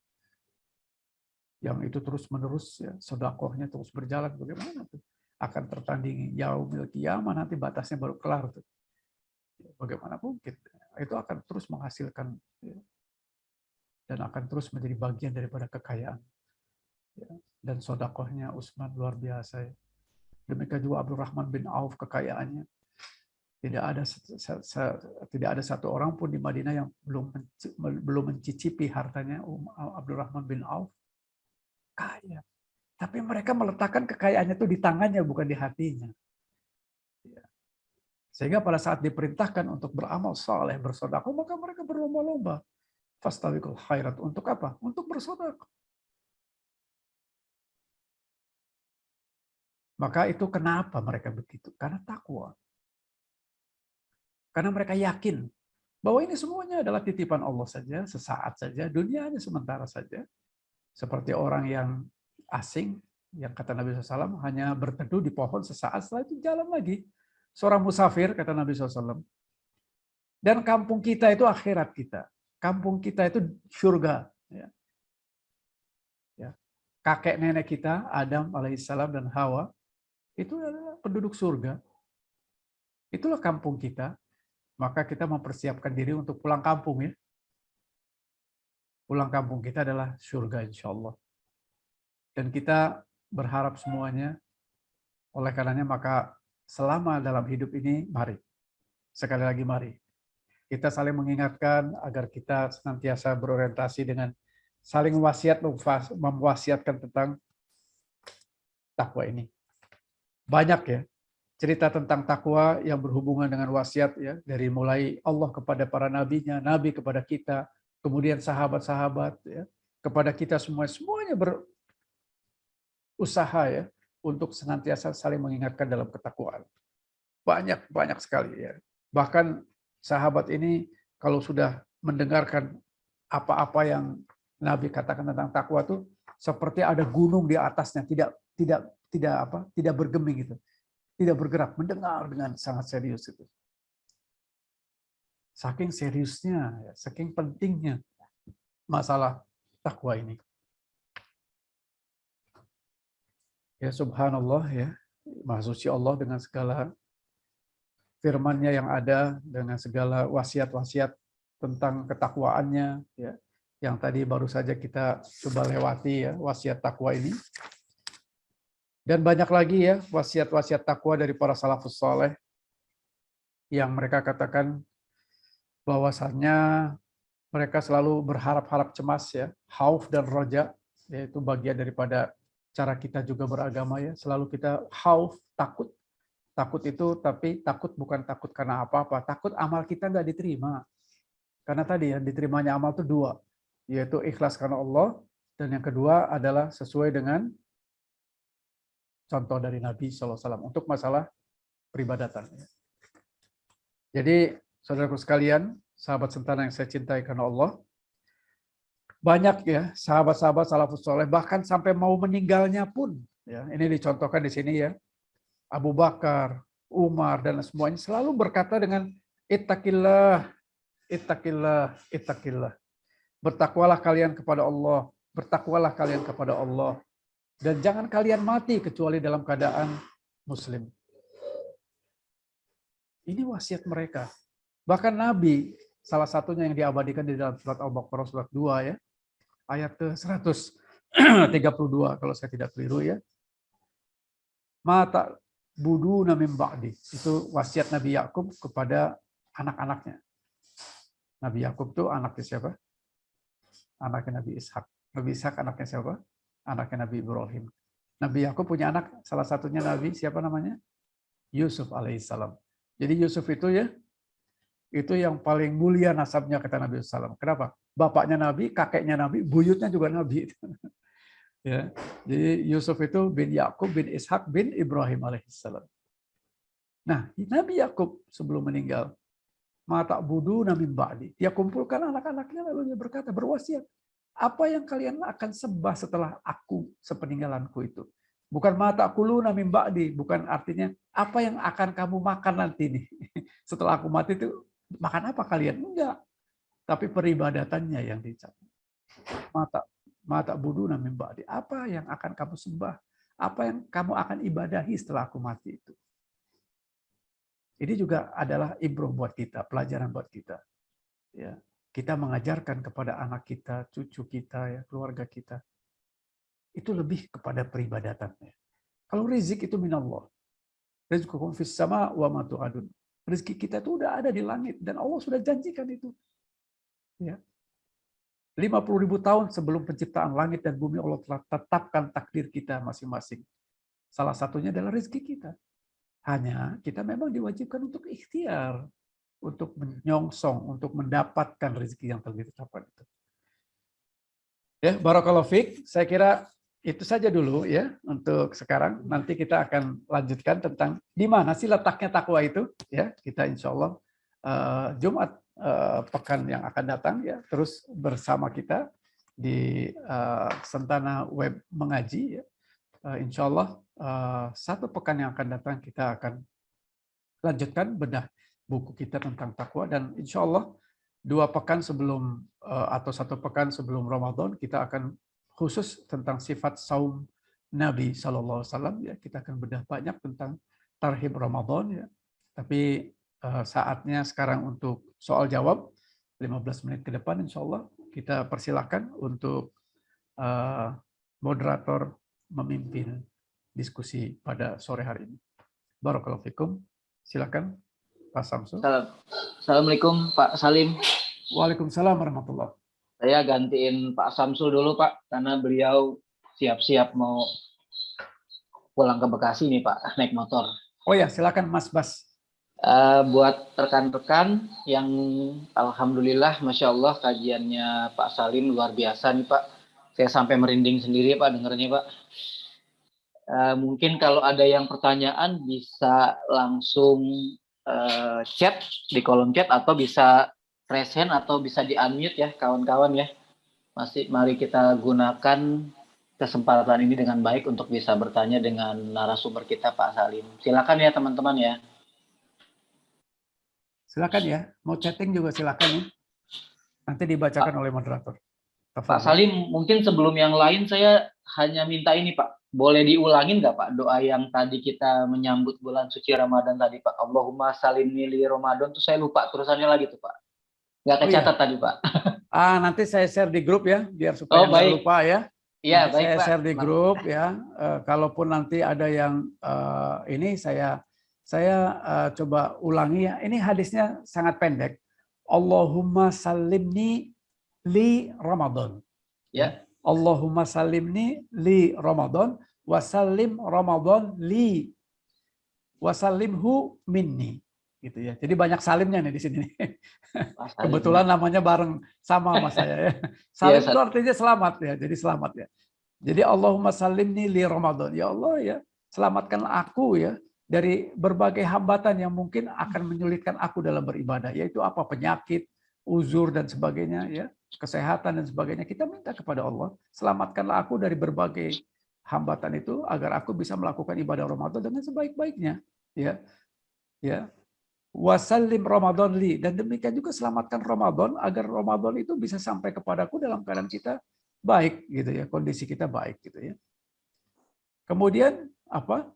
Yang itu terus-menerus ya, sedekahnya terus berjalan, bagaimana tuh? Akan tertandingi yaumil qiyamah, nanti batasnya baru kelar tuh. Bagaimana mungkin? Itu akan terus menghasilkan ya, dan akan terus menjadi bagian daripada kekayaan. Ya. Dan sedekahnya Utsman luar biasa ya. Demikian juga Abdurrahman bin Auf kekayaannya. Tidak ada satu orang pun di Madinah yang belum mencicipi hartanya Abdurrahman bin Auf. Kaya. Tapi mereka meletakkan kekayaannya itu di tangannya, bukan di hatinya. Sehingga pada saat diperintahkan untuk beramal saleh, bersedekah, maka mereka berlomba-lomba. Fastabiqul khairat. Untuk apa? Untuk bersedekah. Maka itu kenapa mereka begitu? Karena takwa. Karena mereka yakin bahwa ini semuanya adalah titipan Allah saja, sesaat saja, dunia hanya sementara saja. Seperti orang yang asing, yang kata Nabi SAW, hanya berteduh di pohon sesaat, setelah itu jalan lagi. Seorang musafir, kata Nabi SAW. Dan kampung kita itu akhirat kita. Kampung kita itu surga. Kakek nenek kita, Adam alaihissalam dan Hawa, itu adalah penduduk surga. Itulah kampung kita. Maka kita mempersiapkan diri untuk pulang kampung ya. Pulang kampung kita adalah surga insya Allah. Dan kita berharap semuanya, oleh karenanya maka selama dalam hidup ini, mari. Sekali lagi mari. Kita saling mengingatkan agar kita senantiasa berorientasi dengan saling mewasiatkan tentang takwa ini. Banyak ya cerita tentang takwa yang berhubungan dengan wasiat ya, dari mulai Allah kepada para nabinya, nabi kepada kita, kemudian sahabat-sahabat ya, kepada kita semuanya berusaha ya untuk senantiasa saling mengingatkan dalam ketakwaan. Banyak sekali ya. Bahkan sahabat ini kalau sudah mendengarkan apa-apa yang Nabi katakan tentang takwa itu seperti ada gunung di atasnya, tidak bergeming gitu. Tidak bergerak, mendengar dengan sangat serius itu. Saking seriusnya, saking pentingnya masalah takwa ini. Ya subhanallah ya, Maha Suci Allah dengan segala firman-Nya yang ada, dengan segala wasiat-wasiat tentang ketakwaannya ya, yang tadi baru saja kita coba lewati ya, wasiat takwa ini. Dan banyak lagi ya wasiat-wasiat takwa dari para salafus saleh yang mereka katakan bahwasannya mereka selalu berharap-harap cemas ya, khauf dan roja, yaitu bagian daripada cara kita juga beragama ya. Selalu kita khauf, takut. Takut itu, tapi takut bukan takut karena apa-apa, takut amal kita nggak diterima. Karena tadi ya, diterimanya amal itu dua, yaitu ikhlas karena Allah, dan yang kedua adalah sesuai dengan contoh dari Nabi SAW untuk masalah peribadatan. Jadi, saudaraku sekalian, sahabat sentana yang saya cintai karena Allah, banyak ya sahabat-sahabat salafus soleh bahkan sampai mau meninggalnya pun ya, ini dicontohkan di sini ya, Abu Bakar, Umar dan semuanya selalu berkata dengan ittaqillah, ittaqillah, ittaqillah. Bertakwalah kalian kepada Allah, bertakwalah kalian kepada Allah, dan jangan kalian mati kecuali dalam keadaan muslim. Ini wasiat mereka. Bahkan Nabi, salah satunya yang diabadikan di dalam surat Al-Baqarah surat 2 ya, ayat ke-132 kalau saya tidak keliru ya. Mata buduna min ba'di. Itu wasiat Nabi Yakub kepada anak-anaknya. Nabi Yakub itu anaknya siapa? Anaknya Nabi Ishak. Nabi Ishak anaknya siapa? Anaknya Nabi Ibrahim. Nabi Yakub punya anak, salah satunya Nabi siapa namanya? Yusuf alaihissalam. Jadi Yusuf itu ya, itu yang paling mulia nasabnya kata Nabi SAW. Kenapa? Bapaknya Nabi, kakeknya Nabi, buyutnya juga Nabi. Ya, jadi Yusuf itu bin Yakub bin Ishak bin Ibrahim alaihissalam. Nah, Nabi Yakub sebelum meninggal, mata budu min ba'di. Dia kumpulkan anak-anaknya lalu dia berkata, berwasiat, apa yang kalian akan sembah setelah aku sepeninggalanku itu? Bukan mata kuluna min ba'di, bukan artinya apa yang akan kamu makan nanti nih. Setelah aku mati itu makan apa kalian? Enggak. Tapi peribadatannya yang dicatat. Mata buduna min ba'di. Apa yang akan kamu sembah? Apa yang kamu akan ibadahi setelah aku mati itu? Ini juga adalah ibrah buat kita, pelajaran buat kita. Ya, kita mengajarkan kepada anak kita, cucu kita, ya, keluarga kita. Itu lebih kepada peribadatannya. Kalau rezeki itu minallah. Rizqukum fis sama wa ma tu'adun. Rezeki kita itu udah ada di langit dan Allah sudah janjikan itu. Ya. 50.000 tahun sebelum penciptaan langit dan bumi Allah telah tetapkan takdir kita masing-masing. Salah satunya adalah rezeki kita. Hanya kita memang diwajibkan untuk ikhtiar, untuk menyongsong, untuk mendapatkan rezeki yang telah ditetapkan itu. Ya, barakallahu fiik. Saya kira itu saja dulu ya untuk sekarang. Nanti kita akan lanjutkan tentang di mana sih letaknya takwa itu. Ya, kita insya Allah Jumat pekan yang akan datang ya terus bersama kita di Sentana Web Mengaji ya. Insya Allah satu pekan yang akan datang kita akan lanjutkan bedah buku kita tentang takwa dan insya Allah 2 pekan sebelum atau 1 pekan sebelum Ramadan kita akan khusus tentang sifat saum Nabi SAW ya, kita akan bedah banyak tentang tarhib Ramadan ya. Tapi saatnya sekarang untuk soal jawab 15 menit ke depan insya Allah kita persilakan untuk moderator memimpin diskusi pada sore hari ini. Barakallahu fikum. Silakan Pak Samsul. Assalamualaikum Pak Salim. Waalaikumsalam warahmatullahi. Saya gantiin Pak Samsul dulu Pak, karena beliau siap-siap mau pulang ke Bekasi nih Pak, naik motor. Oh ya, silakan Mas Bas. Buat rekan-rekan yang alhamdulillah, masya Allah kajiannya Pak Salim luar biasa nih Pak. Saya sampai merinding sendiri Pak dengernya Pak. Mungkin kalau ada yang pertanyaan bisa langsung chat di kolom chat atau bisa raise hand atau bisa di-unmute ya kawan-kawan ya. Mari kita gunakan kesempatan ini dengan baik untuk bisa bertanya dengan narasumber kita Pak Salim. Silakan ya teman-teman ya. Silakan ya, mau chatting juga silakan ya. Nanti dibacakan oleh moderator. Pak Salim, mungkin sebelum yang lain saya hanya minta ini Pak. Boleh diulangin nggak Pak doa yang tadi kita menyambut bulan suci Ramadan tadi Pak. Allahumma salimni li Ramadan tuh saya lupa terusannya lagi tuh Pak. Nggak kecatat tadi Pak. Nanti saya share di grup ya, biar supaya nggak lupa ya. Iya baik saya Pak. Share di grup ya. Kalaupun nanti ada yang ini saya coba ulangi ya. Ini hadisnya sangat pendek. Allahumma salimni li Ramadan. Ya. Allahumma salimni li Ramadan wasallim Ramadan li wasallimhu minni. Gitu ya. Jadi banyak salimnya nih di sini. Kebetulan namanya bareng sama sama saya ya. Salim itu artinya selamat ya. Jadi selamat ya. Jadi Allahumma salimni li Ramadan. Ya Allah ya, selamatkan aku ya dari berbagai hambatan yang mungkin akan menyulitkan aku dalam beribadah, yaitu apa? Penyakit, uzur dan sebagainya ya. kesehatan dan sebagainya, kita minta kepada Allah, selamatkanlah aku dari berbagai hambatan itu agar aku bisa melakukan ibadah Ramadan dengan sebaik-baiknya. Ya, ya. Wasallim Ramadan li, dan demikian juga selamatkan Ramadan agar Ramadan itu bisa sampai kepadaku dalam keadaan kita baik, gitu ya, kondisi kita baik, gitu ya. Kemudian apa?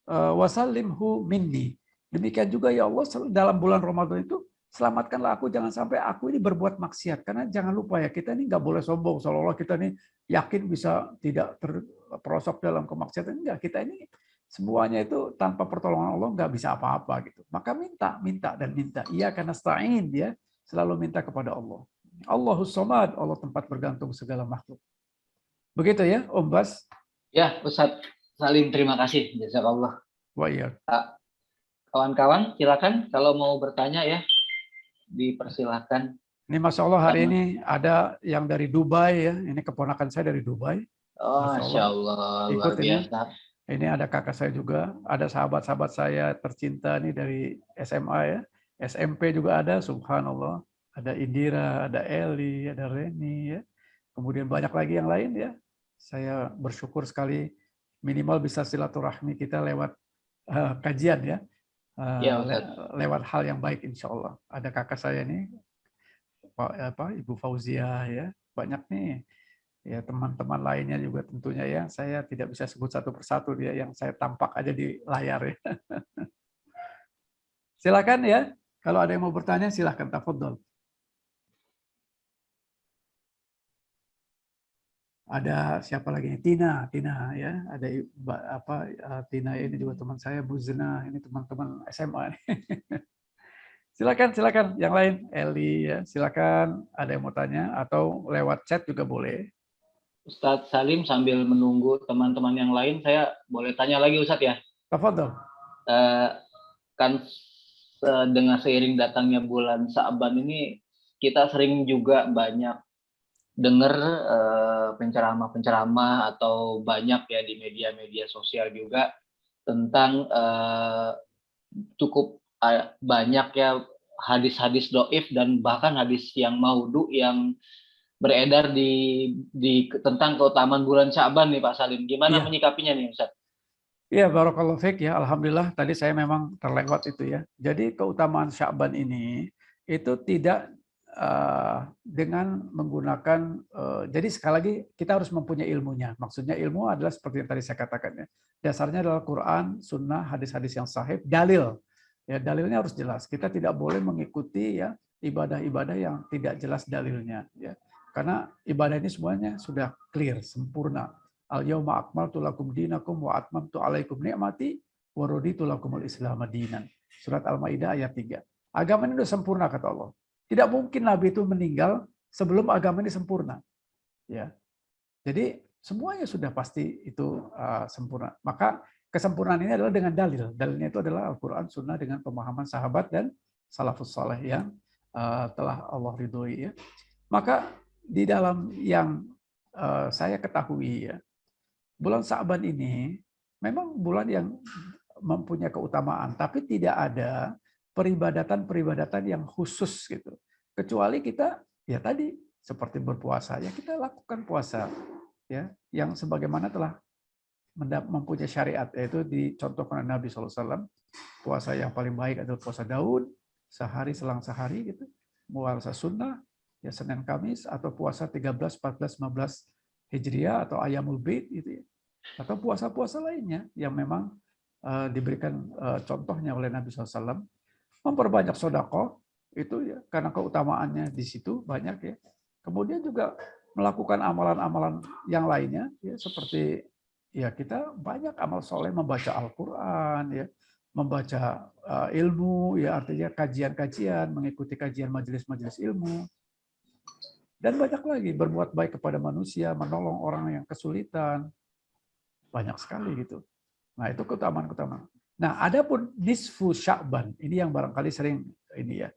Wasallimhu minni. Demikian juga ya Allah dalam bulan Ramadan itu selamatkanlah aku, jangan sampai aku ini berbuat maksiat. Karena jangan lupa ya, kita ini nggak boleh sombong seolah-olah kita ini yakin bisa tidak terperosok dalam kemaksiatan. Enggak, kita ini semuanya itu tanpa pertolongan Allah nggak bisa apa-apa gitu. Maka minta dan minta. Iya, karena nasta'in, dia selalu minta kepada Allah. Allahus Samad, Allah tempat bergantung segala makhluk. Begitu ya, Om Bas? Ya, Ustadz Salim, terima kasih. Jazakallah. Wah, iya. Kawan-kawan, silakan kalau mau bertanya ya, dipersilahkan. Ini Masya Allah hari ini ada yang dari Dubai ya. Ini keponakan saya dari Dubai. Oh, Masya Allah, luar biasa. Ini ada kakak saya juga, ada sahabat-sahabat saya tercinta nih dari SMA ya. SMP juga ada, subhanallah. Ada Indira, ada Eli, ada Reni ya. Kemudian banyak lagi yang lain ya. Saya bersyukur sekali minimal bisa silaturahmi kita lewat kajian ya. Lewat hal yang baik insya Allah. Ada kakak saya nih, Ibu Fauzia ya, banyak nih ya, teman-teman lainnya juga tentunya ya. Saya tidak bisa sebut satu persatu dia yang saya tampak aja di layar ya. Silakan ya, kalau ada yang mau bertanya silakan, tafadhol. Ada siapa lagi nih? Tina ya, ada Tina ini juga teman saya, Bu Zena, ini teman-teman SMA nih. Silakan yang lain, Eli ya, silakan ada yang mau tanya atau lewat chat juga boleh. Ustadz Salim, sambil menunggu teman-teman yang lain, saya boleh tanya lagi Ustadz ya? Tafadhol. Kan dengan seiring datangnya bulan Sa'ban ini, kita sering juga banyak dengar penceramah-penceramah atau banyak ya di media-media sosial juga tentang cukup banyak ya hadis-hadis doif dan bahkan hadis yang maudhu yang beredar di tentang keutamaan bulan Sya'ban nih Pak Salim. Gimana menyikapinya nih Ustaz? Iya, barakallahu fiik ya. Alhamdulillah tadi saya memang terlewat itu ya. Jadi keutamaan Sya'ban ini itu tidak dengan menggunakan, jadi sekali lagi kita harus mempunyai ilmunya. Maksudnya ilmu adalah seperti yang tadi saya katakan ya. Dasarnya adalah Quran, Sunnah, hadis-hadis yang sahih, dalil. Ya, dalilnya harus jelas. Kita tidak boleh mengikuti ya ibadah-ibadah yang tidak jelas dalilnya. Ya. Karena ibadah ini semuanya sudah clear, sempurna. Al-yawma akmaltu lakum dinakum wa atmamtu alaikum ni'mati wa raditu lakumul Islam dinan. Surat Al-Maidah ayat 3. Agama ini sudah sempurna kata Allah. Tidak mungkin Nabi itu meninggal sebelum agama ini sempurna. Ya. Jadi semuanya sudah pasti itu sempurna. Maka kesempurnaan ini adalah dengan dalil. Dalilnya itu adalah Al-Quran, Sunnah dengan pemahaman sahabat dan salafus saleh yang telah Allah ridhoi. Ya. Maka di dalam yang saya ketahui ya, bulan Sa'ban ini memang bulan yang mempunyai keutamaan, tapi tidak ada peribadatan yang khusus gitu. Kecuali kita ya tadi seperti berpuasa ya, kita lakukan puasa ya yang sebagaimana telah mempunyai syariat, yaitu dicontohkan Nabi SAW. Puasa yang paling baik adalah puasa Daud, sehari selang sehari gitu. Puasa sunnah ya Senin Kamis, atau puasa 13, 14, 15 Hijriah atau Ayyamul Bid gitu ya. Atau puasa-puasa lainnya yang memang diberikan contohnya oleh Nabi SAW. Memperbanyak sedekah itu ya karena keutamaannya di situ banyak ya. Kemudian juga melakukan amalan-amalan yang lainnya ya, seperti ya kita banyak amal soleh, membaca Al-Quran ya, membaca ilmu ya, artinya kajian-kajian, mengikuti kajian majelis-majelis ilmu, dan banyak lagi berbuat baik kepada manusia, menolong orang yang kesulitan, banyak sekali gitu. Nah itu keutamaan-keutamaan. Nah, adapun nisfu Sya'ban, ini yang barangkali sering ini ya,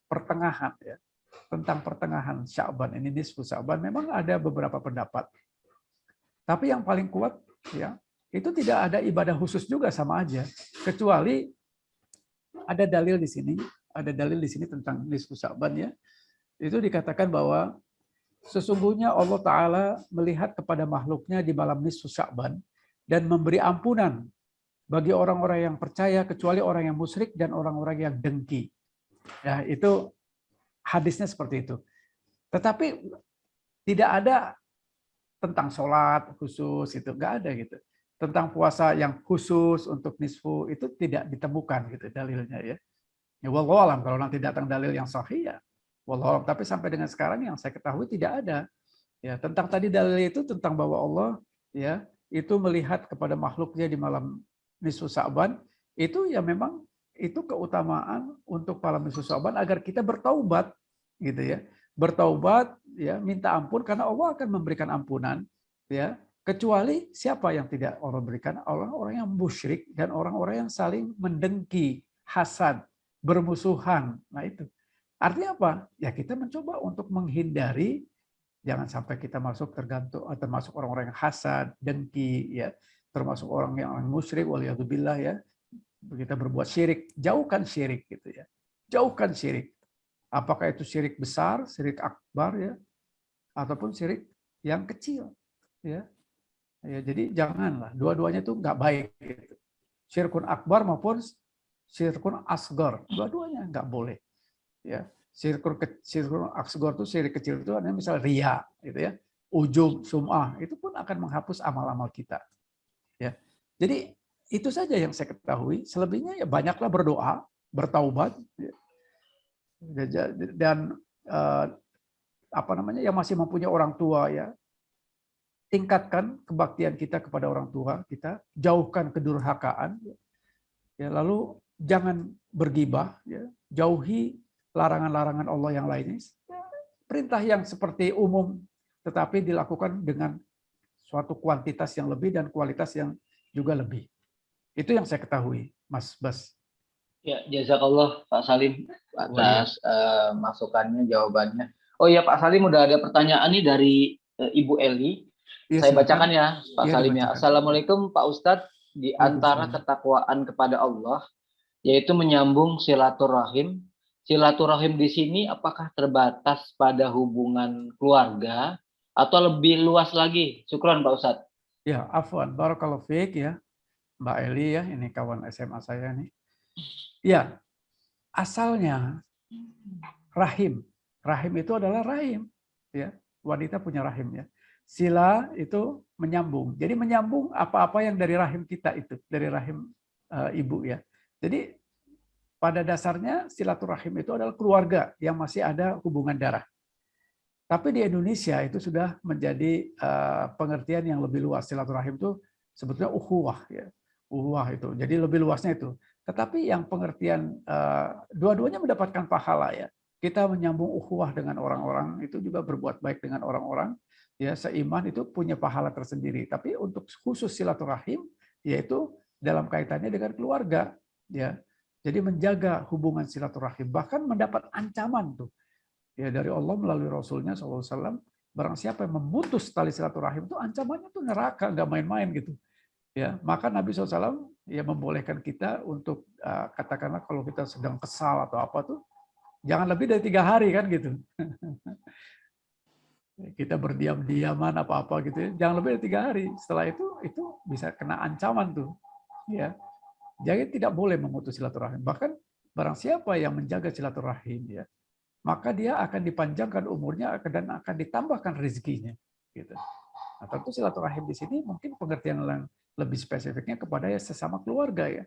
pertengahan ya. Tentang pertengahan Sya'ban, ini nisfu Sya'ban, memang ada beberapa pendapat. Tapi yang paling kuat ya, itu tidak ada ibadah khusus juga, sama aja. Kecuali ada dalil di sini tentang nisfu Sya'ban ya. Itu dikatakan bahwa Sesungguhnya Allah Ta'ala melihat kepada makhluknya di malam nisfu Sya'ban dan memberi ampunan bagi orang-orang yang percaya kecuali orang yang musyrik dan orang-orang yang dengki. Ya, itu hadisnya seperti itu. Tetapi tidak ada tentang sholat khusus, itu nggak ada gitu. Tentang puasa yang khusus untuk nisfu itu tidak ditemukan gitu dalilnya ya. Ya wallahu alam, kalau nanti datang dalil yang sahih ya wallahu alam. Tapi sampai dengan sekarang yang saya ketahui tidak ada. Ya, tentang tadi dalil itu tentang bahwa Allah ya itu melihat kepada makhluknya di malam nisfu Sya'ban, itu ya memang itu keutamaan untuk malam nisfu Sya'ban agar kita bertaubat gitu ya. Bertaubat ya, minta ampun karena Allah akan memberikan ampunan ya, kecuali siapa yang tidak Allah berikan? Orang-orang yang musyrik dan orang-orang yang saling mendengki, hasad, bermusuhan. Nah itu. Artinya apa? Ya kita mencoba untuk menghindari jangan sampai kita masuk termasuk orang-orang yang hasad, dengki, ya, termasuk orang yang musyrik, waliyadzubillah ya. Kita berbuat syirik, jauhkan syirik gitu ya. Jauhkan syirik. Apakah itu syirik besar, syirik akbar ya, ataupun syirik yang kecil ya. Ya jadi janganlah, dua-duanya itu nggak baik gitu. Syirkun akbar maupun syirkun asgar, dua-duanya nggak boleh. Ya. Syirkun asgar itu syirik kecil itu ada misalnya riya gitu ya, ujub, sum'ah, itu pun akan menghapus amal-amal kita. Ya. Jadi itu saja yang saya ketahui. Selebihnya ya banyaklah berdoa, bertaubat ya. Dan apa namanya yang masih mempunyai orang tua ya, tingkatkan kebaktian kita kepada orang tua kita, jauhkan kedurhakaan ya, lalu jangan bergibah ya, jauhi larangan-larangan Allah yang lainnya. Perintah yang seperti umum, tetapi dilakukan dengan suatu kuantitas yang lebih dan kualitas yang juga lebih. Itu yang saya ketahui, Mas Bas. Ya, jazakallah Pak Salim atas masukannya, jawabannya. Oh ya Pak Salim, udah ada pertanyaan nih dari Ibu Eli. Ya, saya silakan. bacakan ya Pak Salim ya. Assalamualaikum Pak Ustadz. Di antara ketakwaan kepada Allah, yaitu menyambung silaturahim. Silaturahim di sini apakah terbatas pada hubungan keluarga atau lebih luas lagi? Syukron Pak Ustadz. Ya, afwan, barakallahu fiik ya. Mbak Eli ya, ini kawan SMA saya nih. Ya, asalnya rahim. Rahim itu adalah rahim ya. Wanita punya rahim ya. Sila itu menyambung. Jadi menyambung apa-apa yang dari rahim kita itu, dari rahim ibu ya. Jadi pada dasarnya silaturahim itu adalah keluarga yang masih ada hubungan darah. Tapi di Indonesia itu sudah menjadi pengertian yang lebih luas. Silaturahim itu sebetulnya ukhuwah ya. Ukhuwah itu. Jadi lebih luasnya itu. Tetapi yang pengertian dua-duanya mendapatkan pahala ya. Kita menyambung ukhuwah dengan orang-orang, itu juga berbuat baik dengan orang-orang ya, seiman itu punya pahala tersendiri. Tapi untuk khusus silaturahim yaitu dalam kaitannya dengan keluarga ya. Jadi menjaga hubungan silaturahim, bahkan mendapat ancaman tuh ya dari Allah melalui Rasulnya SAW. Barang siapa yang memutus tali silaturahim itu ancamannya tuh neraka, nggak main-main gitu. Ya, maka Nabi SAW ya membolehkan kita untuk katakanlah kalau kita sedang kesal atau apa tuh, jangan lebih dari 3 hari kan gitu. Kita berdiam-diaman apa-apa gitu ya, jangan lebih dari 3 hari. Setelah itu bisa kena ancaman tuh. Ya. Jadi tidak boleh memutus silaturahim. Bahkan barang siapa yang menjaga silaturahim ya, maka dia akan dipanjangkan umurnya dan akan ditambahkan rezekinya. Gitu. Nah, tentu silaturahim di sini mungkin pengertian yang lebih spesifiknya kepada ya sesama keluarga ya,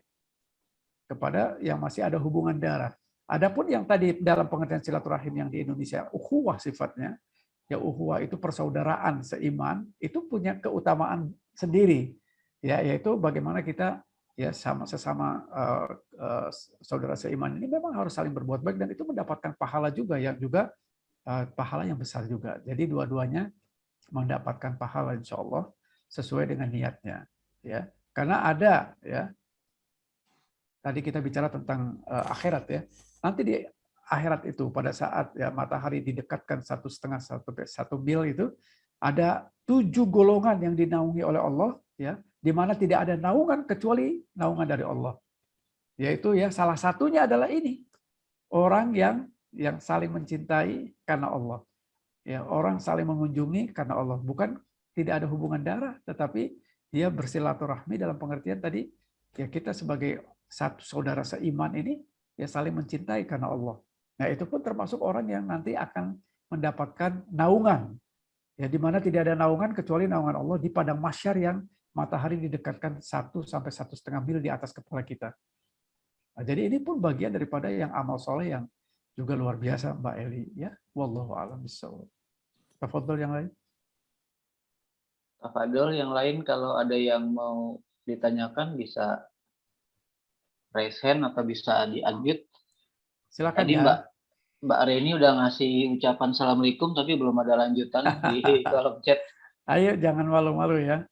kepada yang masih ada hubungan darah. Adapun yang tadi dalam pengertian silaturahim yang di Indonesia ukhuwah sifatnya, ya ukhuwah itu persaudaraan seiman, itu punya keutamaan sendiri, ya yaitu bagaimana kita ya sesama saudara seiman ini memang harus saling berbuat baik dan itu mendapatkan pahala juga yang juga pahala yang besar juga. Jadi dua-duanya mendapatkan pahala insya Allah sesuai dengan niatnya. Ya, karena ada ya. Tadi kita bicara tentang akhirat ya. Nanti di akhirat itu pada saat ya matahari didekatkan 1,5 sampai 1 mil itu ada 7 golongan yang dinaungi oleh Allah ya. Di mana tidak ada naungan kecuali naungan dari Allah. Yaitu ya salah satunya adalah ini. Orang yang saling mencintai karena Allah. Ya, orang saling mengunjungi karena Allah, bukan tidak ada hubungan darah, tetapi dia bersilaturahmi dalam pengertian tadi ya kita sebagai satu saudara seiman ini ya saling mencintai karena Allah. Nah, itu pun termasuk orang yang nanti akan mendapatkan naungan. Ya, di mana tidak ada naungan kecuali naungan Allah di padang mahsyar yang matahari didekatkan 1 sampai 1,5 mil di atas kepala kita. Nah, jadi ini pun bagian daripada yang amal soleh yang juga luar biasa, Mbak Eli. Ya, wallahu a'lam bishawab. Tafadhol yang lain. Tafadhol yang lain kalau ada yang mau ditanyakan bisa raise hand atau bisa di-unmute. Silakan Tadi ya. Mbak Reni udah ngasih ucapan assalamualaikum tapi belum ada lanjutan di kolom chat. Ayo jangan malu-malu ya.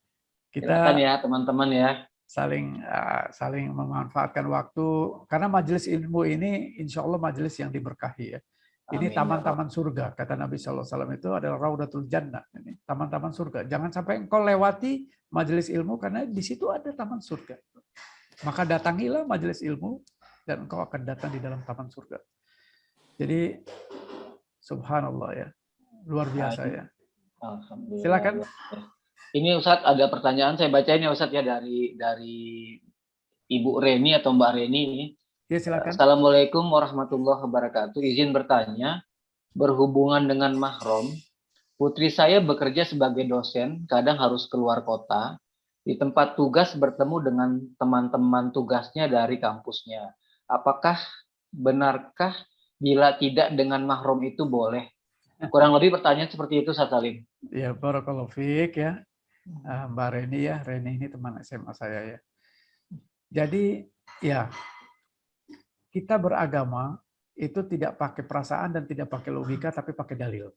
Silakan Kita ya teman-teman ya. saling memanfaatkan waktu karena majelis ilmu ini insya Allah majelis yang diberkahi ya. Ini Amin, taman-taman surga, kata Nabi SAW itu adalah Raudatul Jannah. Ini taman-taman surga. Jangan sampai engkau lewati majelis ilmu karena di situ ada taman surga. Maka datangilah majelis ilmu dan engkau akan datang di dalam taman surga. Jadi subhanallah ya, luar biasa ya. Alhamdulillah. Silakan. Ini Ustadz ada pertanyaan saya bacain ya Ustadz ya dari Ibu Reni atau Mbak Reni ini. Ya, silakan. Assalamualaikum warahmatullahi wabarakatuh. Izin bertanya, berhubungan dengan mahram, putri saya bekerja sebagai dosen, kadang harus keluar kota. Di tempat tugas bertemu dengan teman-teman tugasnya dari kampusnya. Apakah benarkah bila tidak dengan mahram itu boleh? Kurang lebih pertanyaan seperti itu, Ustaz Salim. Ya, barakallahu fiik ya. Mbak Reni ya, Reni ini teman SMA saya ya. Jadi ya, kita beragama itu tidak pakai perasaan dan tidak pakai logika, tapi pakai dalil.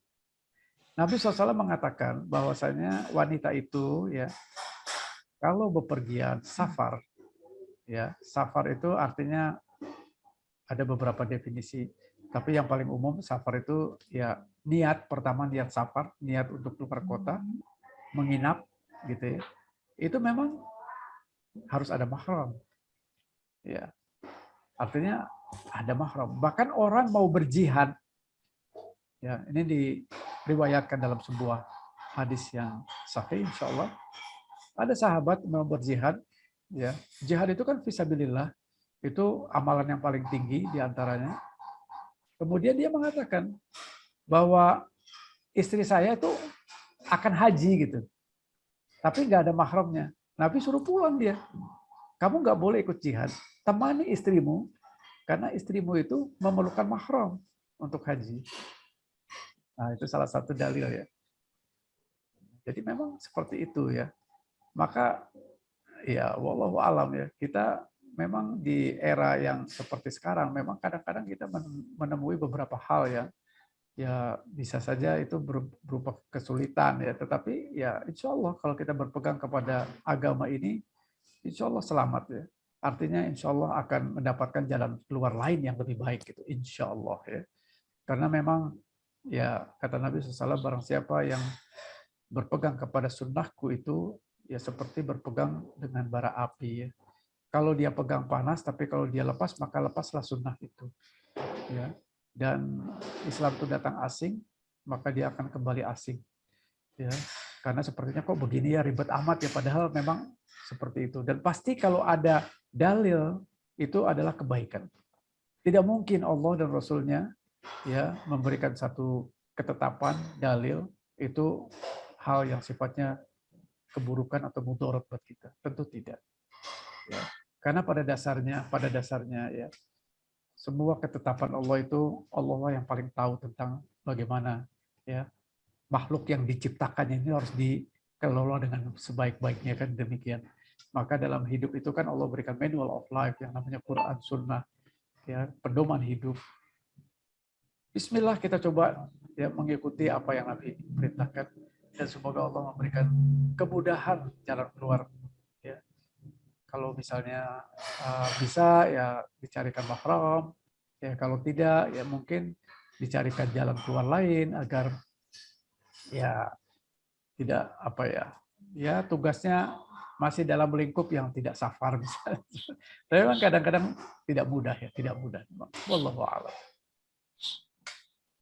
Nabi SAW mengatakan bahwasanya wanita itu ya, kalau bepergian safar, ya safar itu artinya ada beberapa definisi, tapi yang paling umum safar itu ya niat pertama niat safar, niat untuk keluar kota, menginap gitu ya. Itu memang harus ada mahram. Ya. Artinya ada mahram. Bahkan orang mau berjihad, ya ini diriwayatkan dalam sebuah hadis yang sahih, insya Allah. Ada sahabat mau berjihad, ya jihad itu kan fisabilillah, itu amalan yang paling tinggi diantaranya. Kemudian dia mengatakan bahwa istri saya itu akan haji gitu, tapi nggak ada mahramnya. Nabi suruh pulang dia. Kamu nggak boleh ikut jihad. Temani istrimu, karena istrimu itu memerlukan mahram untuk haji. Nah, itu salah satu dalil ya. Jadi memang seperti itu ya. Maka ya wallahu alam ya. Kita memang di era yang seperti sekarang memang kadang-kadang kita menemui beberapa hal yang ya bisa saja itu berupa kesulitan ya. Tetapi ya insya Allah kalau kita berpegang kepada agama ini, insya Allah selamat ya. Artinya insya Allah akan mendapatkan jalan keluar lain yang lebih baik gitu. Insya Allah ya. Karena memang ya kata Nabi SAW, barang siapa yang berpegang kepada sunnahku itu ya seperti berpegang dengan bara api ya. Kalau dia pegang panas, tapi kalau dia lepas maka lepaslah sunnah itu. Ya. Dan Islam itu datang asing, maka dia akan kembali asing. Ya. Karena sepertinya kok begini ya ribet amat ya, padahal memang seperti itu. Dan pasti kalau ada dalil itu adalah kebaikan. Tidak mungkin Allah dan Rasulnya ya memberikan satu ketetapan dalil itu hal yang sifatnya keburukan atau mudarat buat kita. Tentu tidak. Ya. Karena pada dasarnya ya semua ketetapan Allah itu Allah yang paling tahu tentang bagaimana ya makhluk yang diciptakannya ini harus dikelola dengan sebaik-baiknya kan demikian. Maka dalam hidup itu kan Allah berikan manual of life yang namanya Quran Sunnah ya, pedoman hidup. Bismillah kita coba ya mengikuti apa yang Nabi perintahkan dan semoga Allah memberikan kemudahan jalan keluar ya. Kalau misalnya bisa ya dicarikan mahram ya, kalau tidak ya mungkin dicarikan jalan keluar lain agar ya tidak apa ya tugasnya masih dalam lingkup yang tidak safar misalnya. Tapi memang kadang-kadang tidak mudah ya, tidak mudah. Wallahu a'lam.